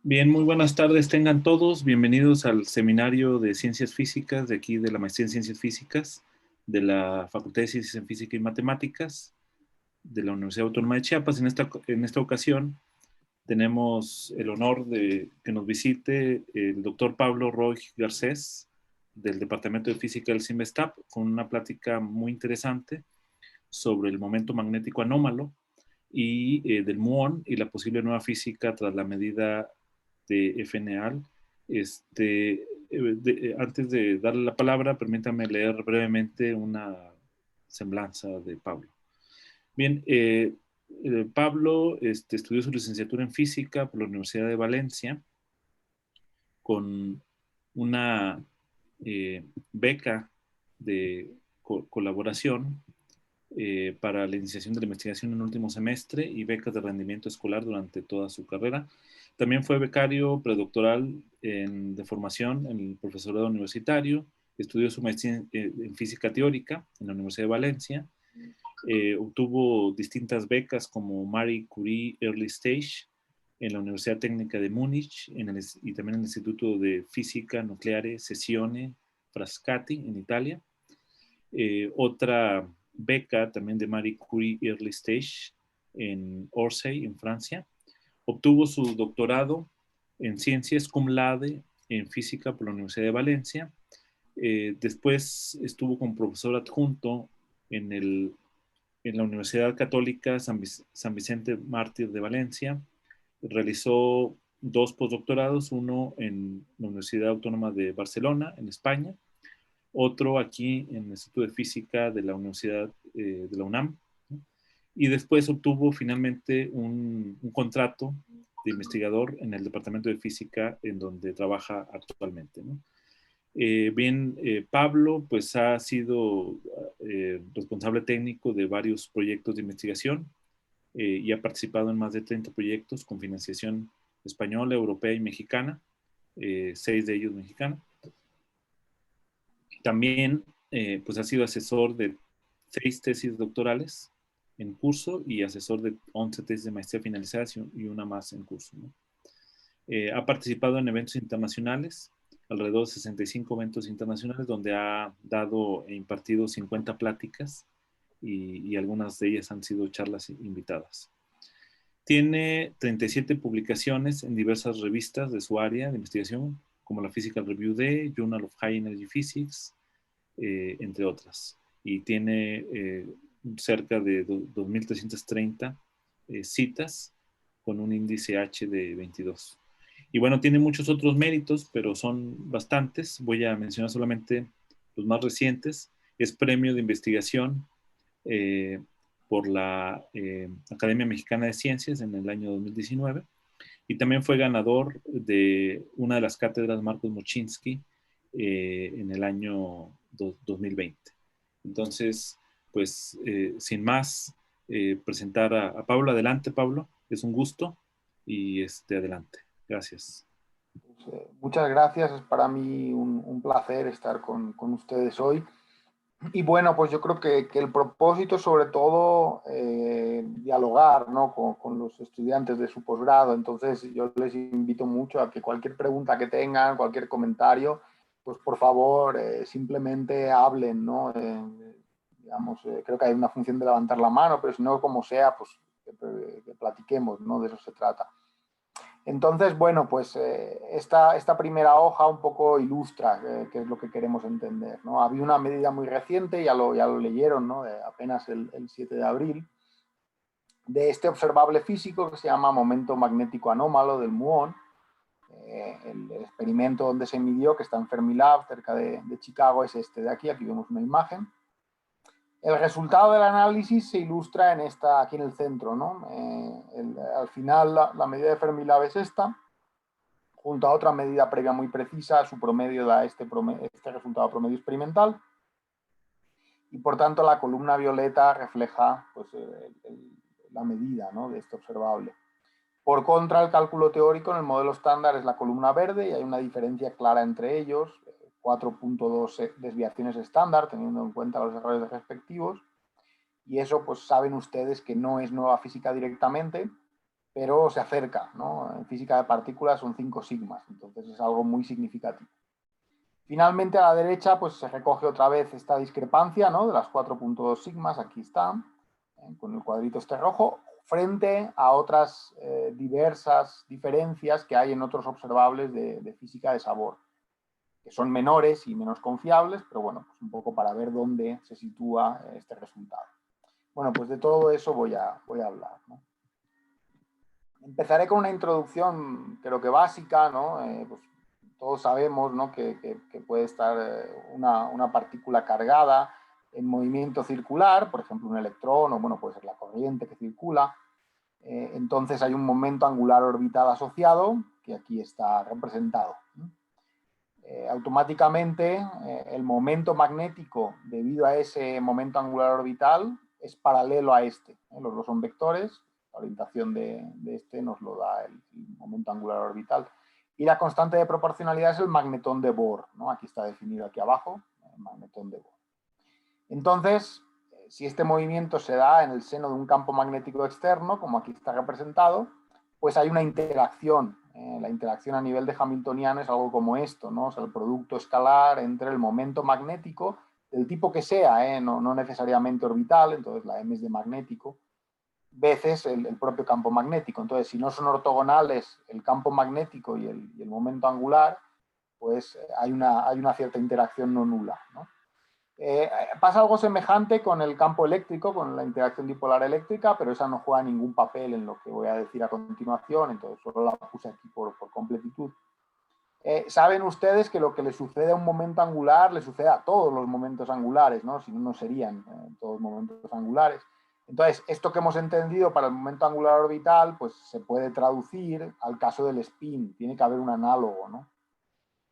Bien, muy buenas tardes tengan todos. Bienvenidos al seminario de Ciencias Físicas de aquí de la Maestría en Ciencias Físicas de la Facultad de Ciencias en Física y Matemáticas de la Universidad Autónoma de Chiapas. En esta ocasión tenemos el honor de que nos visite el doctor Pablo Roig Garcés del Departamento de Física del CIMBESTAP con una plática muy interesante sobre el momento magnético anómalo y del muón y la posible nueva física tras la medida de FNAL. Antes de darle la palabra, permítame leer brevemente una semblanza de Pablo. Bien, Pablo estudió su licenciatura en física por la Universidad de Valencia con una beca de colaboración para la iniciación de la investigación en el último semestre y becas de rendimiento escolar durante toda su carrera. También fue becario predoctoral de formación en el profesorado universitario, estudió su maestría en física teórica en la Universidad de Valencia, obtuvo distintas becas como Marie Curie Early Stage en la Universidad Técnica de Múnich y también en el Instituto de Física Nucleare Sessione Frascati en Italia. Otra beca también de Marie Curie Early Stage en Orsay, en Francia. Obtuvo su doctorado en ciencias cum laude en física por la Universidad de Valencia. Después estuvo como profesor adjunto en la Universidad Católica San Vicente Mártir de Valencia. Realizó dos postdoctorados, uno en la Universidad Autónoma de Barcelona, en España, otro aquí en el Instituto de Física de la Universidad de la UNAM, ¿no? Y después obtuvo finalmente un contrato de investigador en el Departamento de Física en donde trabaja actualmente, ¿no? Pablo pues ha sido responsable técnico de varios proyectos de investigación y ha participado en más de 30 proyectos con financiación española, europea y mexicana, 6 de ellos mexicanos. También pues ha sido asesor de 6 tesis doctorales en curso y asesor de 11 tesis de maestría finalizadas y una más en curso, ¿no? Ha participado en eventos internacionales, alrededor de 65 eventos internacionales, donde ha dado e impartido 50 pláticas y algunas de ellas han sido charlas invitadas. Tiene 37 publicaciones en diversas revistas de su área de investigación, como la Physical Review Day, Journal of High Energy Physics, entre otras. Y tiene cerca de 2.330 citas con un índice H de 22. Y bueno, tiene muchos otros méritos, pero son bastantes. Voy a mencionar solamente los más recientes. Es premio de investigación por la Academia Mexicana de Ciencias en el año 2019 y también fue ganador de una de las cátedras Marcos Mochinsky en el año 2020. Entonces, pues, sin más, presentar a Pablo. Adelante, Pablo. Es un gusto y adelante. Gracias. Muchas gracias, es para mí un placer estar con ustedes hoy. Y bueno, pues yo creo que el propósito es sobre todo dialogar, ¿no? con los estudiantes de su posgrado. Entonces yo les invito mucho a que cualquier pregunta que tengan, cualquier comentario, pues por favor simplemente hablen, ¿no? Digamos, creo que hay una función de levantar la mano, pero si no, como sea, pues que platiquemos, ¿no? De eso se trata. Entonces, bueno, pues esta primera hoja un poco ilustra qué es lo que queremos entender, ¿no? Había una medida muy reciente, ya lo leyeron, ¿no? Apenas el 7 de abril, de este observable físico que se llama momento magnético anómalo del muón. El experimento donde se midió, que está en Fermilab, cerca de Chicago, es este de aquí. Aquí vemos una imagen. El resultado del análisis se ilustra aquí en el centro, ¿no? Al final la medida de Fermilab es esta, junto a otra medida previa muy precisa, su promedio da este resultado promedio experimental, y por tanto la columna violeta refleja pues, la medida, ¿no? De este observable. Por contra, el cálculo teórico en el modelo estándar es la columna verde y hay una diferencia clara entre ellos, 4.2 desviaciones estándar, teniendo en cuenta los errores respectivos. Y eso, pues saben ustedes que no es nueva física directamente, pero se acerca, ¿no? En física de partículas son 5 sigmas, entonces es algo muy significativo. Finalmente, a la derecha, pues se recoge otra vez esta discrepancia, ¿no? De las 4.2 sigmas, aquí está, con el cuadrito este rojo, frente a otras diversas diferencias que hay en otros observables de física de sabor, que son menores y menos confiables, pero bueno, pues un poco para ver dónde se sitúa este resultado. Bueno, pues de todo eso voy a hablar, ¿no? Empezaré con una introducción, creo que básica, ¿no? Pues todos sabemos, ¿no?, que puede estar una partícula cargada en movimiento circular, por ejemplo un electrón, o bueno, puede ser la corriente que circula. Entonces hay un momento angular orbital asociado, que aquí está representado. Automáticamente el momento magnético debido a ese momento angular orbital es paralelo a este. Los dos son vectores, la orientación de este nos lo da el momento angular orbital. Y la constante de proporcionalidad es el magnetón de Bohr, ¿no? Aquí está definido aquí abajo, el magnetón de Bohr. Entonces, si este movimiento se da en el seno de un campo magnético externo, como aquí está representado, pues hay una interacción. La interacción a nivel de Hamiltoniano es algo como esto, ¿no? O sea, el producto escalar entre el momento magnético, del tipo que sea, no necesariamente orbital, entonces la M es de magnético, veces el propio campo magnético. Entonces, si no son ortogonales el campo magnético y el momento angular, pues hay una cierta interacción no nula, ¿no? Pasa algo semejante con el campo eléctrico, con la interacción dipolar eléctrica, pero esa no juega ningún papel en lo que voy a decir a continuación, entonces solo la puse aquí por completitud. Saben ustedes que lo que le sucede a un momento angular le sucede a todos los momentos angulares, ¿no? Si no, no serían todos momentos angulares. Entonces, esto que hemos entendido para el momento angular orbital, pues se puede traducir al caso del spin, tiene que haber un análogo, ¿no?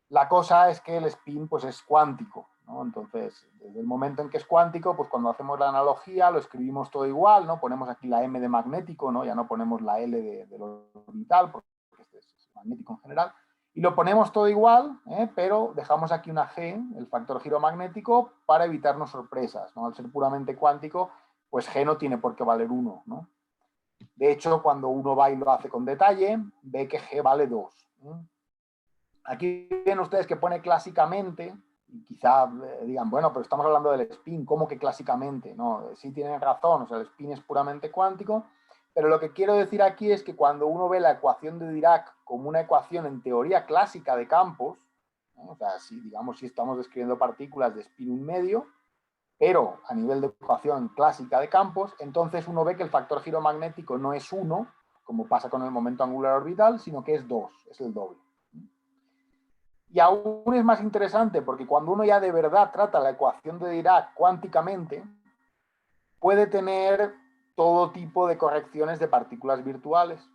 La cosa es que el spin pues es cuántico, ¿no? Entonces, desde el momento en que es cuántico, pues cuando hacemos la analogía lo escribimos todo igual, ¿no? Ponemos aquí la M de magnético, ¿no? Ya no ponemos la L de orbital, porque este es magnético en general, y lo ponemos todo igual, pero dejamos aquí una G, el factor giro magnético, para evitarnos sorpresas, ¿no? Al ser puramente cuántico, pues G no tiene por qué valer 1, ¿no? De hecho, cuando uno va y lo hace con detalle, ve que G vale 2, ¿no? Aquí ven ustedes que pone clásicamente, y quizá digan, bueno, pero estamos hablando del spin, ¿cómo que clásicamente? No, sí tienen razón, o sea, el spin es puramente cuántico, pero lo que quiero decir aquí es que cuando uno ve la ecuación de Dirac como una ecuación en teoría clásica de campos, o sea, si digamos si estamos describiendo partículas de spin 1 medio, pero a nivel de ecuación clásica de campos, entonces uno ve que el factor giro magnético no es 1, como pasa con el momento angular orbital, sino que es 2, es el doble. Y aún es más interesante porque cuando uno ya de verdad trata la ecuación de Dirac cuánticamente, puede tener todo tipo de correcciones de partículas virtuales.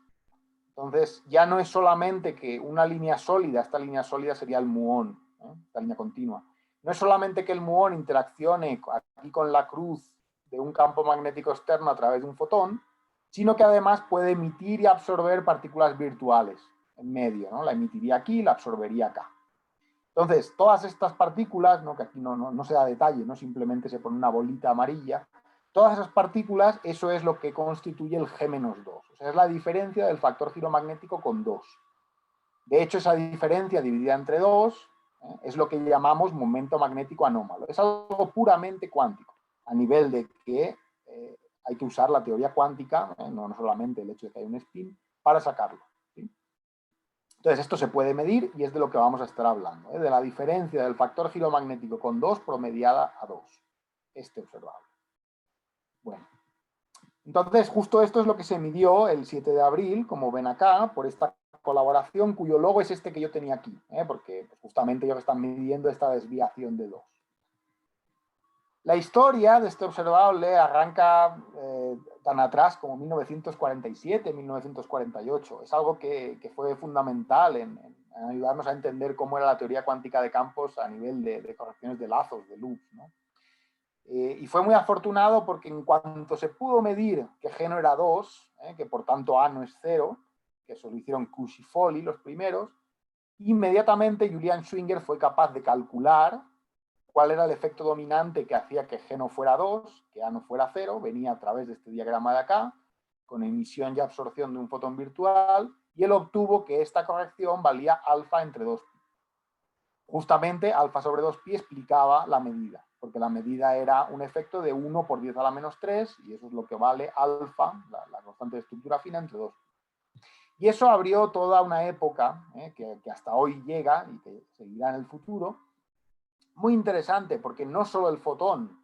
Entonces, ya no es solamente que una línea sólida, esta línea sólida sería el muón, esta línea continua. No es solamente que el muón interaccione aquí con la cruz de un campo magnético externo a través de un fotón, sino que además puede emitir y absorber partículas virtuales en medio, ¿no? La emitiría aquí y la absorbería acá. Entonces, todas estas partículas, ¿no?, que aquí no se da detalle, ¿no?, simplemente se pone una bolita amarilla, todas esas partículas, eso es lo que constituye el G-2. O sea, es la diferencia del factor giro magnético con 2. De hecho, esa diferencia dividida entre 2 es lo que llamamos momento magnético anómalo. Es algo puramente cuántico, a nivel de que hay que usar la teoría cuántica, no solamente el hecho de que hay un spin, para sacarlo. ¿Sí? Entonces, esto se puede medir y es de lo que vamos a estar hablando, de la diferencia del factor giro magnético con 2 promediada a 2, este observable. Bueno, entonces justo esto es lo que se midió el 7 de abril, como ven acá, por esta colaboración cuyo logo es este que yo tenía aquí, porque justamente ellos están midiendo esta desviación de 2. La historia de este observable arranca tan atrás como 1947, 1948. Es algo que fue fundamental en ayudarnos a entender cómo era la teoría cuántica de campos a nivel de correcciones de lazos, de loops, ¿no? Y fue muy afortunado porque en cuanto se pudo medir que G no era 2, que por tanto A no es 0, que eso lo hicieron Kush y Foley los primeros, inmediatamente Julian Schwinger fue capaz de calcular cuál era el efecto dominante que hacía que G no fuera 2, que A no fuera 0, venía a través de este diagrama de acá, con emisión y absorción de un fotón virtual, y él obtuvo que esta corrección valía alfa entre 2pi. Justamente alfa sobre 2pi explicaba la medida, porque la medida era un efecto de 1 por 10 a la menos 3, y eso es lo que vale alfa, la constante de estructura fina, entre 2pi. Y eso abrió toda una época, que hasta hoy llega y que seguirá en el futuro, muy interesante, porque no solo el fotón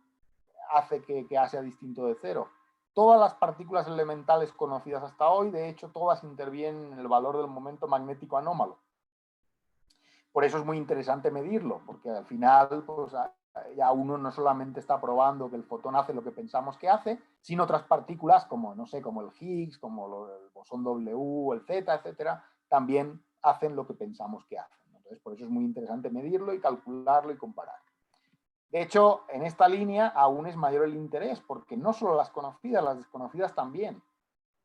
hace que A sea distinto de cero. Todas las partículas elementales conocidas hasta hoy, de hecho, todas intervienen en el valor del momento magnético anómalo. Por eso es muy interesante medirlo, porque al final pues, ya uno no solamente está probando que el fotón hace lo que pensamos que hace, sino otras partículas como, no sé, como el Higgs, como el bosón W, el Z, etcétera, también hacen lo que pensamos que hacen. Entonces, por eso es muy interesante medirlo y calcularlo y comparar. De hecho, en esta línea aún es mayor el interés, porque no solo las conocidas, las desconocidas también.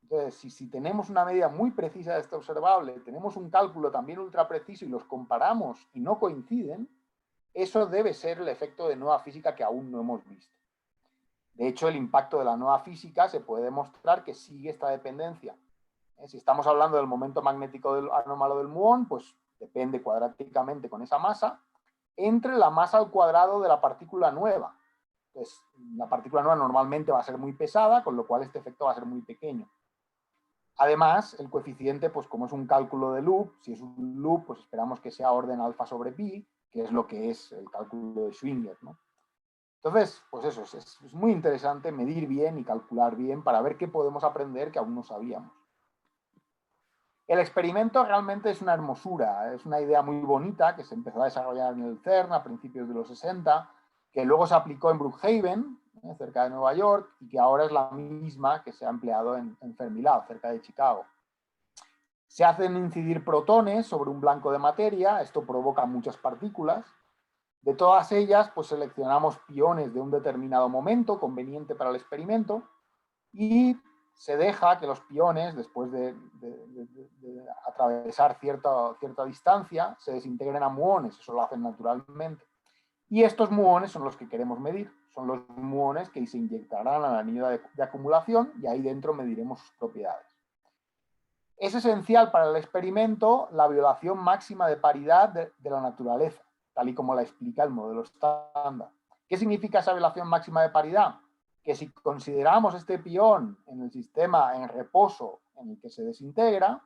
Entonces, si tenemos una medida muy precisa de este observable, tenemos un cálculo también ultra preciso y los comparamos y no coinciden, eso debe ser el efecto de nueva física que aún no hemos visto. De hecho, el impacto de la nueva física se puede demostrar que sigue esta dependencia. Si estamos hablando del momento magnético anómalo del muón, pues depende cuadráticamente con esa masa, entre la masa al cuadrado de la partícula nueva. Entonces, la partícula nueva normalmente va a ser muy pesada, con lo cual este efecto va a ser muy pequeño. Además, el coeficiente, pues como es un cálculo de loop, si es un loop, pues esperamos que sea orden alfa sobre pi, que es lo que es el cálculo de Schwinger, ¿no? Entonces, pues eso, es muy interesante medir bien y calcular bien para ver qué podemos aprender que aún no sabíamos. El experimento realmente es una hermosura, es una idea muy bonita que se empezó a desarrollar en el CERN a principios de los 60, que luego se aplicó en Brookhaven, cerca de Nueva York, y que ahora es la misma que se ha empleado en Fermilab, cerca de Chicago. Se hacen incidir protones sobre un blanco de materia, esto provoca muchas partículas. De todas ellas, pues seleccionamos piones de un determinado momento conveniente para el experimento y se deja que los piones, después de atravesar cierta distancia, se desintegren a muones, eso lo hacen naturalmente. Y estos muones son los que queremos medir, son los muones que se inyectarán al anillo de acumulación y ahí dentro mediremos sus propiedades. Es esencial para el experimento la violación máxima de paridad de la naturaleza, tal y como la explica el modelo estándar. ¿Qué significa esa violación máxima de paridad? Que si consideramos este pión en el sistema en reposo en el que se desintegra,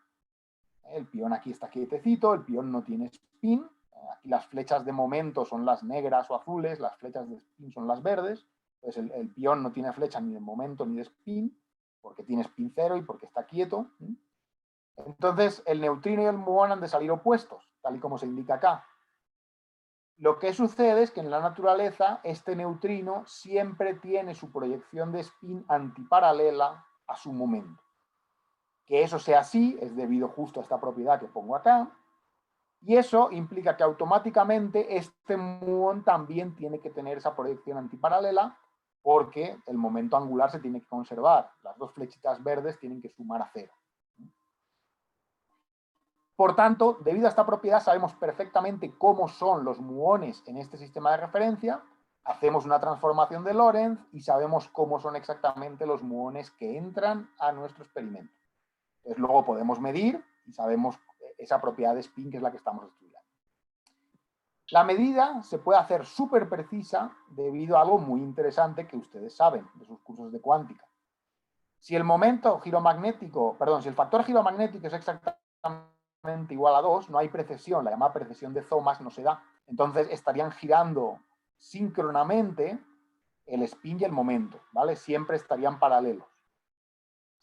el pión aquí está quietecito, el pión no tiene spin, aquí las flechas de momento son las negras o azules, las flechas de spin son las verdes, entonces el pión no tiene flecha ni de momento ni de spin, porque tiene spin cero y porque está quieto. Entonces el neutrino y el muón han de salir opuestos, tal y como se indica acá. Lo que sucede es que en la naturaleza este neutrino siempre tiene su proyección de spin antiparalela a su momento. Que eso sea así es debido justo a esta propiedad que pongo acá, y eso implica que automáticamente este muón también tiene que tener esa proyección antiparalela porque el momento angular se tiene que conservar. Las dos flechitas verdes tienen que sumar a cero. Por tanto, debido a esta propiedad sabemos perfectamente cómo son los muones en este sistema de referencia, hacemos una transformación de Lorentz y sabemos cómo son exactamente los muones que entran a nuestro experimento. Entonces luego podemos medir y sabemos esa propiedad de spin que es la que estamos estudiando. La medida se puede hacer súper precisa debido a algo muy interesante que ustedes saben de sus cursos de cuántica. Si el momento giromagnético, perdón, si el factor giromagnético es exactamente igual a 2, no hay precesión, la llamada precesión de Thomas no se da. Entonces estarían girando síncronamente el spin y el momento, ¿vale? Siempre estarían paralelos.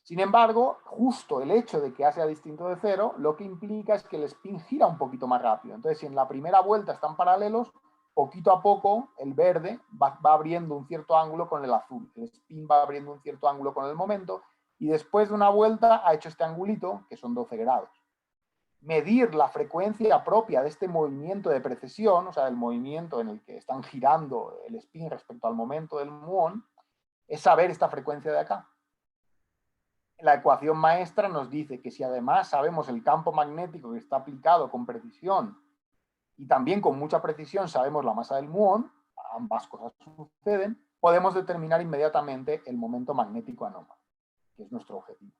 Sin embargo, justo el hecho de que A sea distinto de cero, lo que implica es que el spin gira un poquito más rápido. Entonces, si en la primera vuelta están paralelos, poquito a poco el verde va abriendo un cierto ángulo con el azul. El spin va abriendo un cierto ángulo con el momento y después de una vuelta ha hecho este angulito, que son 12 grados. Medir la frecuencia propia de este movimiento de precesión, o sea, el movimiento en el que están girando el spin respecto al momento del muón, es saber esta frecuencia de acá. La ecuación maestra nos dice que si además sabemos el campo magnético que está aplicado con precisión y también con mucha precisión sabemos la masa del muón, ambas cosas suceden, podemos determinar inmediatamente el momento magnético anómalo. que es nuestro objetivo.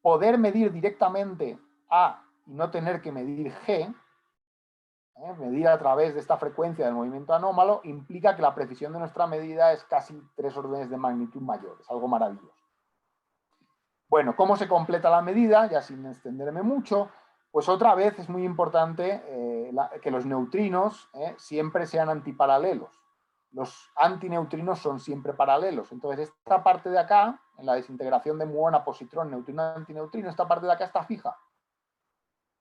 Poder medir directamente A y no tener que medir G, medir a través de esta frecuencia del movimiento anómalo, implica que la precisión de nuestra medida es casi 3 órdenes de magnitud mayor, es algo maravilloso. Bueno, ¿cómo se completa la medida? Ya sin extenderme mucho, pues otra vez es muy importante que los neutrinos siempre sean antiparalelos. Los antineutrinos son siempre paralelos. Entonces, esta parte de acá, en la desintegración de muón a positrón, neutrino antineutrino, esta parte de acá está fija.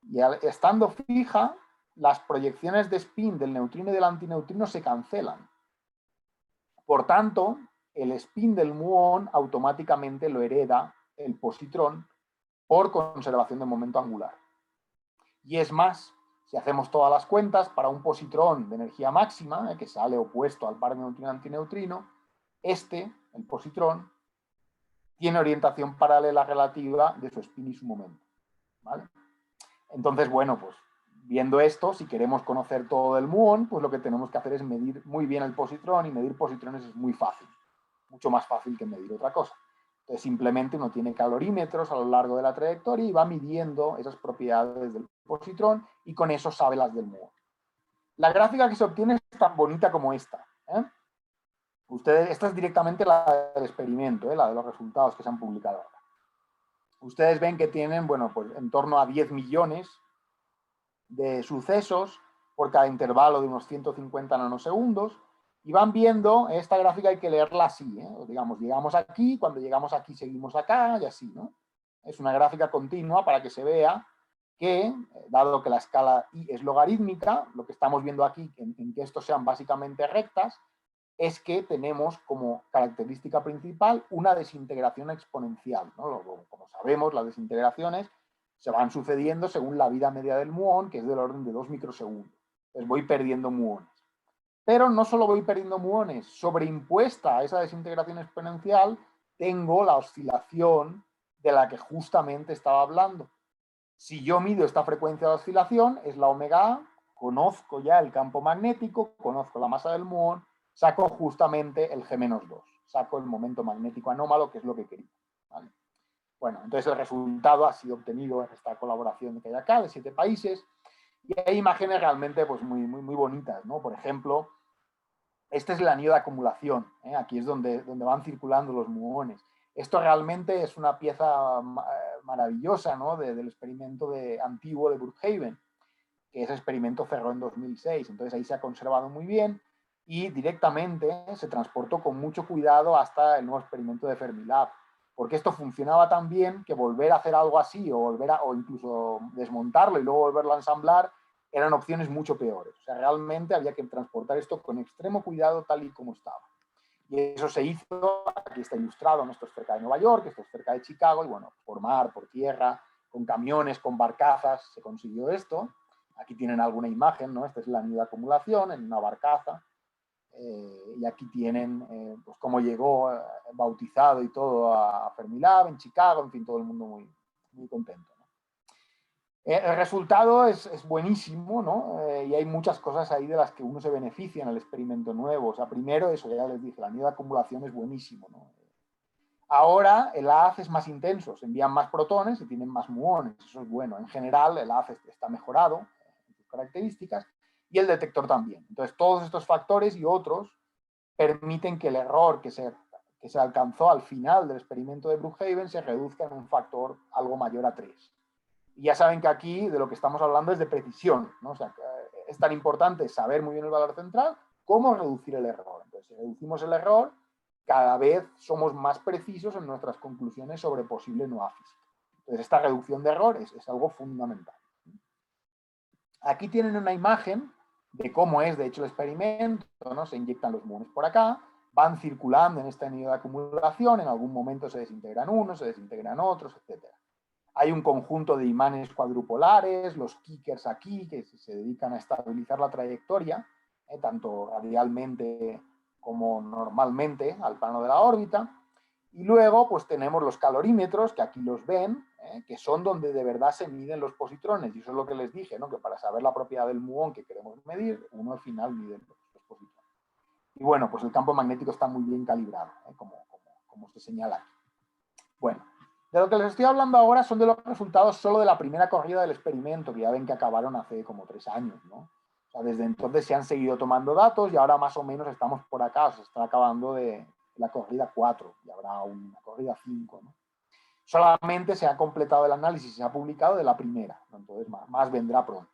Y estando fija, las proyecciones de spin del neutrino y del antineutrino se cancelan. Por tanto, el spin del muón automáticamente lo hereda el positrón por conservación de momento angular. Y es más, si hacemos todas las cuentas, para un positrón de energía máxima, que sale opuesto al par neutrino-antineutrino, el positrón, tiene orientación paralela relativa de su spin y su momento. ¿Vale? Entonces, bueno, pues viendo esto, si queremos conocer todo el muón, pues lo que tenemos que hacer es medir muy bien el positrón, y medir positrones es muy fácil, mucho más fácil que medir otra cosa. Entonces, simplemente uno tiene calorímetros a lo largo de la trayectoria y va midiendo esas propiedades del positrón y con eso sabe las del muón. La gráfica que se obtiene es tan bonita como esta. Esta es directamente la del experimento, la de los resultados que se han publicado ahora. Ustedes ven que tienen, bueno, pues en torno a 10 millones de sucesos por cada intervalo de unos 150 nanosegundos, y van viendo, esta gráfica hay que leerla así, digamos, llegamos aquí, cuando llegamos aquí seguimos acá, y así, ¿no? Es una gráfica continua para que se vea que, dado que la escala I es logarítmica, lo que estamos viendo aquí, en que estos sean básicamente rectas, es que tenemos como característica principal una desintegración exponencial, ¿no? Como sabemos, las desintegraciones se van sucediendo según la vida media del muón, que es del orden de 2 microsegundos. Entonces voy perdiendo muones. Pero no solo voy perdiendo muones, sobreimpuesta a esa desintegración exponencial, tengo la oscilación de la que justamente estaba hablando. Si yo mido esta frecuencia de oscilación, es la omega A, conozco ya el campo magnético, conozco la masa del muón, saco justamente el G-2, saco el momento magnético anómalo, que es lo que quería. ¿Vale? Bueno, entonces el resultado ha sido obtenido en esta colaboración que hay acá, de 7 países, y hay imágenes realmente pues, muy bonitas, ¿no? Por ejemplo, este es el anillo de acumulación, aquí es donde van circulando los muones. Esto realmente es una pieza maravillosa, ¿no? Del experimento antiguo de Brookhaven, que ese experimento cerró en 2006, entonces ahí se ha conservado muy bien y directamente se transportó con mucho cuidado hasta el nuevo experimento de Fermilab, porque esto funcionaba tan bien que volver a hacer algo así o incluso desmontarlo y luego volverlo a ensamblar eran opciones mucho peores. O sea, realmente había que transportar esto con extremo cuidado tal y como estaba. Y eso se hizo, aquí está ilustrado, esto es cerca de Nueva York, esto es cerca de Chicago, y bueno, por mar, por tierra, con camiones, con barcazas, se consiguió esto. Aquí tienen alguna imagen, ¿no? Este es el anillo de acumulación en una barcaza. Y aquí tienen pues cómo llegó bautizado y todo a Fermilab en Chicago, en fin, todo el mundo muy contento, ¿no? El resultado es buenísimo, ¿no? Y hay muchas cosas ahí de las que uno se beneficia en el experimento nuevo. O sea, primero, eso ya les dije, el anillo de acumulación es buenísimo, ¿no? Ahora el haz es más intenso, se envían más protones y tienen más muones, eso es bueno. En general el haz está mejorado en sus características y el detector también. Entonces todos estos factores y otros permiten que el error que se alcanzó al final del experimento de Brookhaven se reduzca en un factor algo mayor a 3. Y ya saben que aquí de lo que estamos hablando es de precisión, ¿no? O sea, es tan importante saber muy bien el valor central como reducir el error. Entonces, si reducimos el error, cada vez somos más precisos en nuestras conclusiones sobre posible nueva física. Entonces, esta reducción de errores es algo fundamental. Aquí tienen una imagen de cómo es, de hecho, el experimento, ¿no? Se inyectan los muones por acá, van circulando en este anillo de acumulación, en algún momento se desintegran unos, se desintegran otros, etc. Hay un conjunto de imanes cuadrupolares, los kickers aquí, que se dedican a estabilizar la trayectoria, tanto radialmente como normalmente al plano de la órbita. Y luego pues tenemos los calorímetros, que aquí los ven, que son donde de verdad se miden los positrones. Y eso es lo que les dije, ¿no? Que para saber la propiedad del muón que queremos medir, uno al final mide los positrones. Y bueno, pues el campo magnético está muy bien calibrado, como se señala aquí. Bueno, de lo que les estoy hablando ahora son de los resultados solo de la primera corrida del experimento, que ya ven que acabaron hace como 3 años, ¿no? O sea, desde entonces se han seguido tomando datos y ahora más o menos estamos por acá, se está acabando de la corrida 4 y habrá una corrida 5, ¿no? Solamente se ha completado el análisis, se ha publicado de la primera, ¿no? Entonces más vendrá pronto.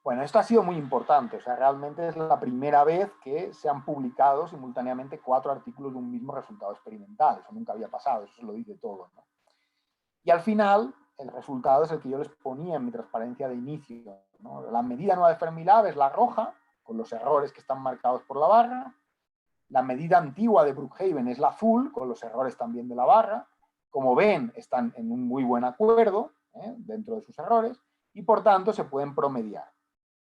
Bueno, esto ha sido muy importante, o sea, realmente es la primera vez que se han publicado simultáneamente 4 artículos de un mismo resultado experimental, eso nunca había pasado, eso se lo dice todo, ¿no? Y al final, el resultado es el que yo les ponía en mi transparencia de inicio, ¿no? La medida nueva de Fermilab es la roja, con los errores que están marcados por la barra. La medida antigua de Brookhaven es la azul, con los errores también de la barra. Como ven, están en un muy buen acuerdo, dentro de sus errores, y por tanto se pueden promediar.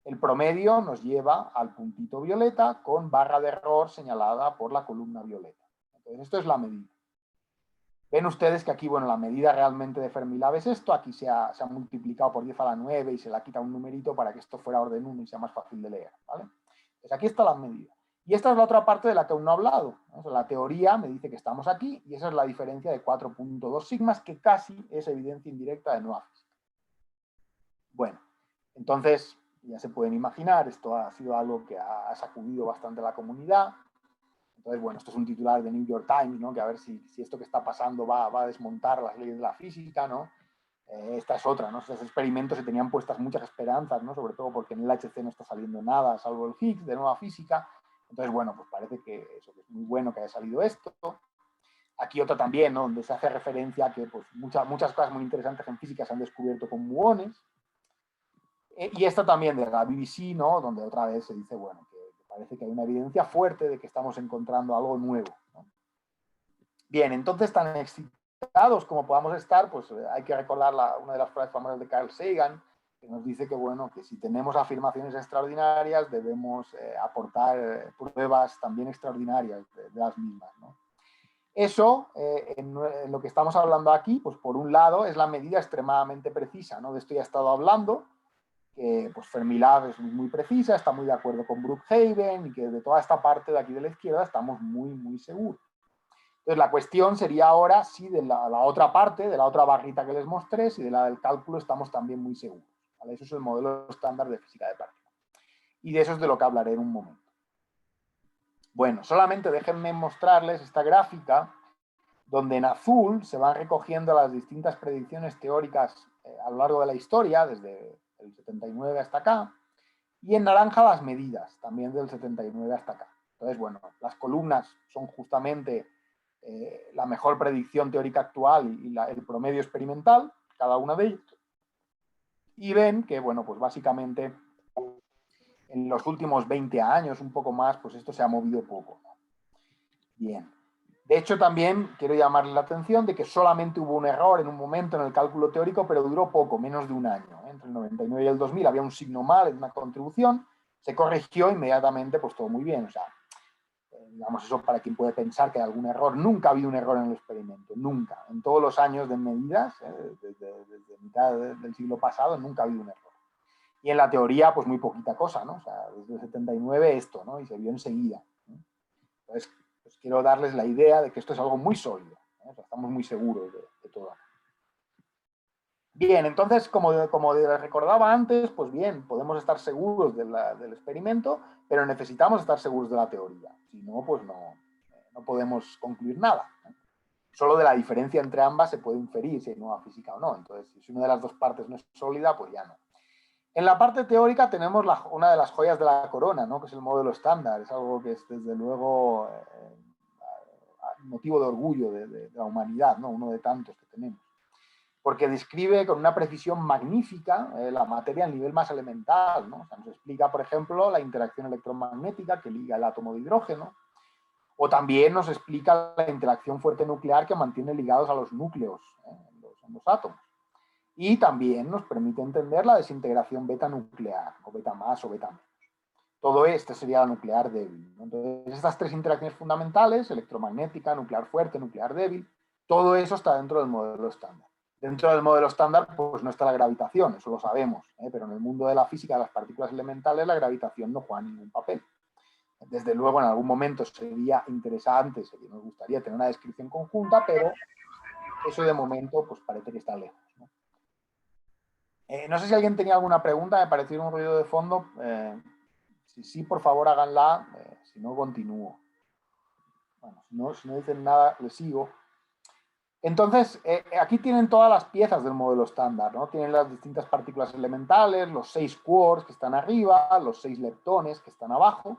El promedio nos lleva al puntito violeta con barra de error señalada por la columna violeta. Entonces, esto es la medida. Ven ustedes que aquí, bueno, la medida realmente de Fermilab es esto, aquí se ha multiplicado por 10 a la 9 y se le ha quitado un numerito para que esto fuera orden 1 y sea más fácil de leer, ¿vale? Pues aquí está la medida. Y esta es la otra parte de la que aún no he hablado, ¿no? O sea, la teoría me dice que estamos aquí y esa es la diferencia de 4.2 sigmas, que casi es evidencia indirecta de nueva física. Bueno, entonces ya se pueden imaginar, esto ha sido algo que ha sacudido bastante la comunidad. Entonces, bueno, esto es un titular de New York Times, ¿no? Que a ver si esto que está pasando va a desmontar las leyes de la física, ¿no? Esta es otra, ¿no? Estos experimentos se tenían puestas muchas esperanzas, ¿no? Sobre todo porque en el LHC no está saliendo nada, salvo el Higgs de nueva física. Entonces, bueno, pues parece que eso que es muy bueno que haya salido esto. Aquí otra también, ¿no? Donde se hace referencia a que pues, muchas cosas muy interesantes en física se han descubierto con muones. Y esta también de la BBC, ¿no? Donde otra vez se dice, bueno, que parece que hay una evidencia fuerte de que estamos encontrando algo nuevo, ¿no? Bien, entonces tan excitados como podamos estar, pues hay que recordar una de las frases famosas de Carl Sagan, que nos dice que, bueno, que si tenemos afirmaciones extraordinarias debemos aportar pruebas también extraordinarias de las mismas, ¿no? Eso, en lo que estamos hablando aquí, pues por un lado es la medida extremadamente precisa, ¿no? De esto ya he estado hablando, que pues Fermilab es muy precisa, está muy de acuerdo con Brookhaven y que de toda esta parte de aquí de la izquierda estamos muy seguros. Entonces la cuestión sería ahora si de la otra parte, de la otra barrita que les mostré, si de la del cálculo estamos también muy seguros, ¿vale? Eso es el modelo estándar de física de partículas. Y de eso es de lo que hablaré en un momento. Bueno, solamente déjenme mostrarles esta gráfica donde en azul se van recogiendo las distintas predicciones teóricas a lo largo de la historia, desde el 79 hasta acá, y en naranja las medidas, también del 79 hasta acá. Entonces, bueno, las columnas son justamente la mejor predicción teórica actual y el promedio experimental, cada una de ellas, y ven que, bueno, pues básicamente en los últimos 20 años, un poco más, pues esto se ha movido poco, ¿no? Bien. De hecho, también quiero llamarle la atención de que solamente hubo un error en un momento en el cálculo teórico, pero duró poco, menos de un año. Entre el 99 y el 2000 había un signo mal en una contribución, se corrigió inmediatamente, pues todo muy bien. O sea, digamos eso para quien puede pensar que hay algún error. Nunca ha habido un error en el experimento, nunca. En todos los años de medidas, desde mitad del siglo pasado, nunca ha habido un error. Y en la teoría, pues muy poquita cosa, ¿no? O sea, desde el 79 esto, ¿no? Y se vio enseguida, ¿no? Entonces, pues quiero darles la idea de que esto es algo muy sólido, ¿eh? O sea, estamos muy seguros de todo. Bien, entonces, como les recordaba antes, pues bien, podemos estar seguros del experimento, pero necesitamos estar seguros de la teoría. Si no, pues no podemos concluir nada, ¿eh? Solo de la diferencia entre ambas se puede inferir si hay nueva física o no. Entonces, si una de las dos partes no es sólida, pues ya no. En la parte teórica tenemos una de las joyas de la corona, ¿no? Que es el modelo estándar. Es algo que es, desde luego, motivo de orgullo de la humanidad, ¿no? Uno de tantos que tenemos. Porque describe con una precisión magnífica la materia a nivel más elemental, ¿no? O sea, nos explica, por ejemplo, la interacción electromagnética que liga el átomo de hidrógeno, o también nos explica la interacción fuerte nuclear que mantiene ligados a los núcleos, en los átomos. Y también nos permite entender la desintegración beta nuclear, o beta más o beta menos. Todo esto sería la nuclear débil. Entonces, estas tres interacciones fundamentales, electromagnética, nuclear fuerte, nuclear débil, todo eso está dentro del modelo estándar. Dentro del modelo estándar, pues no está la gravitación, eso lo sabemos, pero en el mundo de la física de las partículas elementales, la gravitación no juega ningún papel. Desde luego, en algún momento sería interesante, nos gustaría tener una descripción conjunta, pero eso de momento pues parece que está lejos, ¿no? No sé si alguien tenía alguna pregunta, me pareció un ruido de fondo. Si sí, por favor háganla, si no, continúo. Bueno, si no dicen nada, les sigo. Entonces, aquí tienen todas las piezas del modelo estándar, ¿no? Tienen las distintas partículas elementales, los 6 quarks que están arriba, los 6 leptones que están abajo.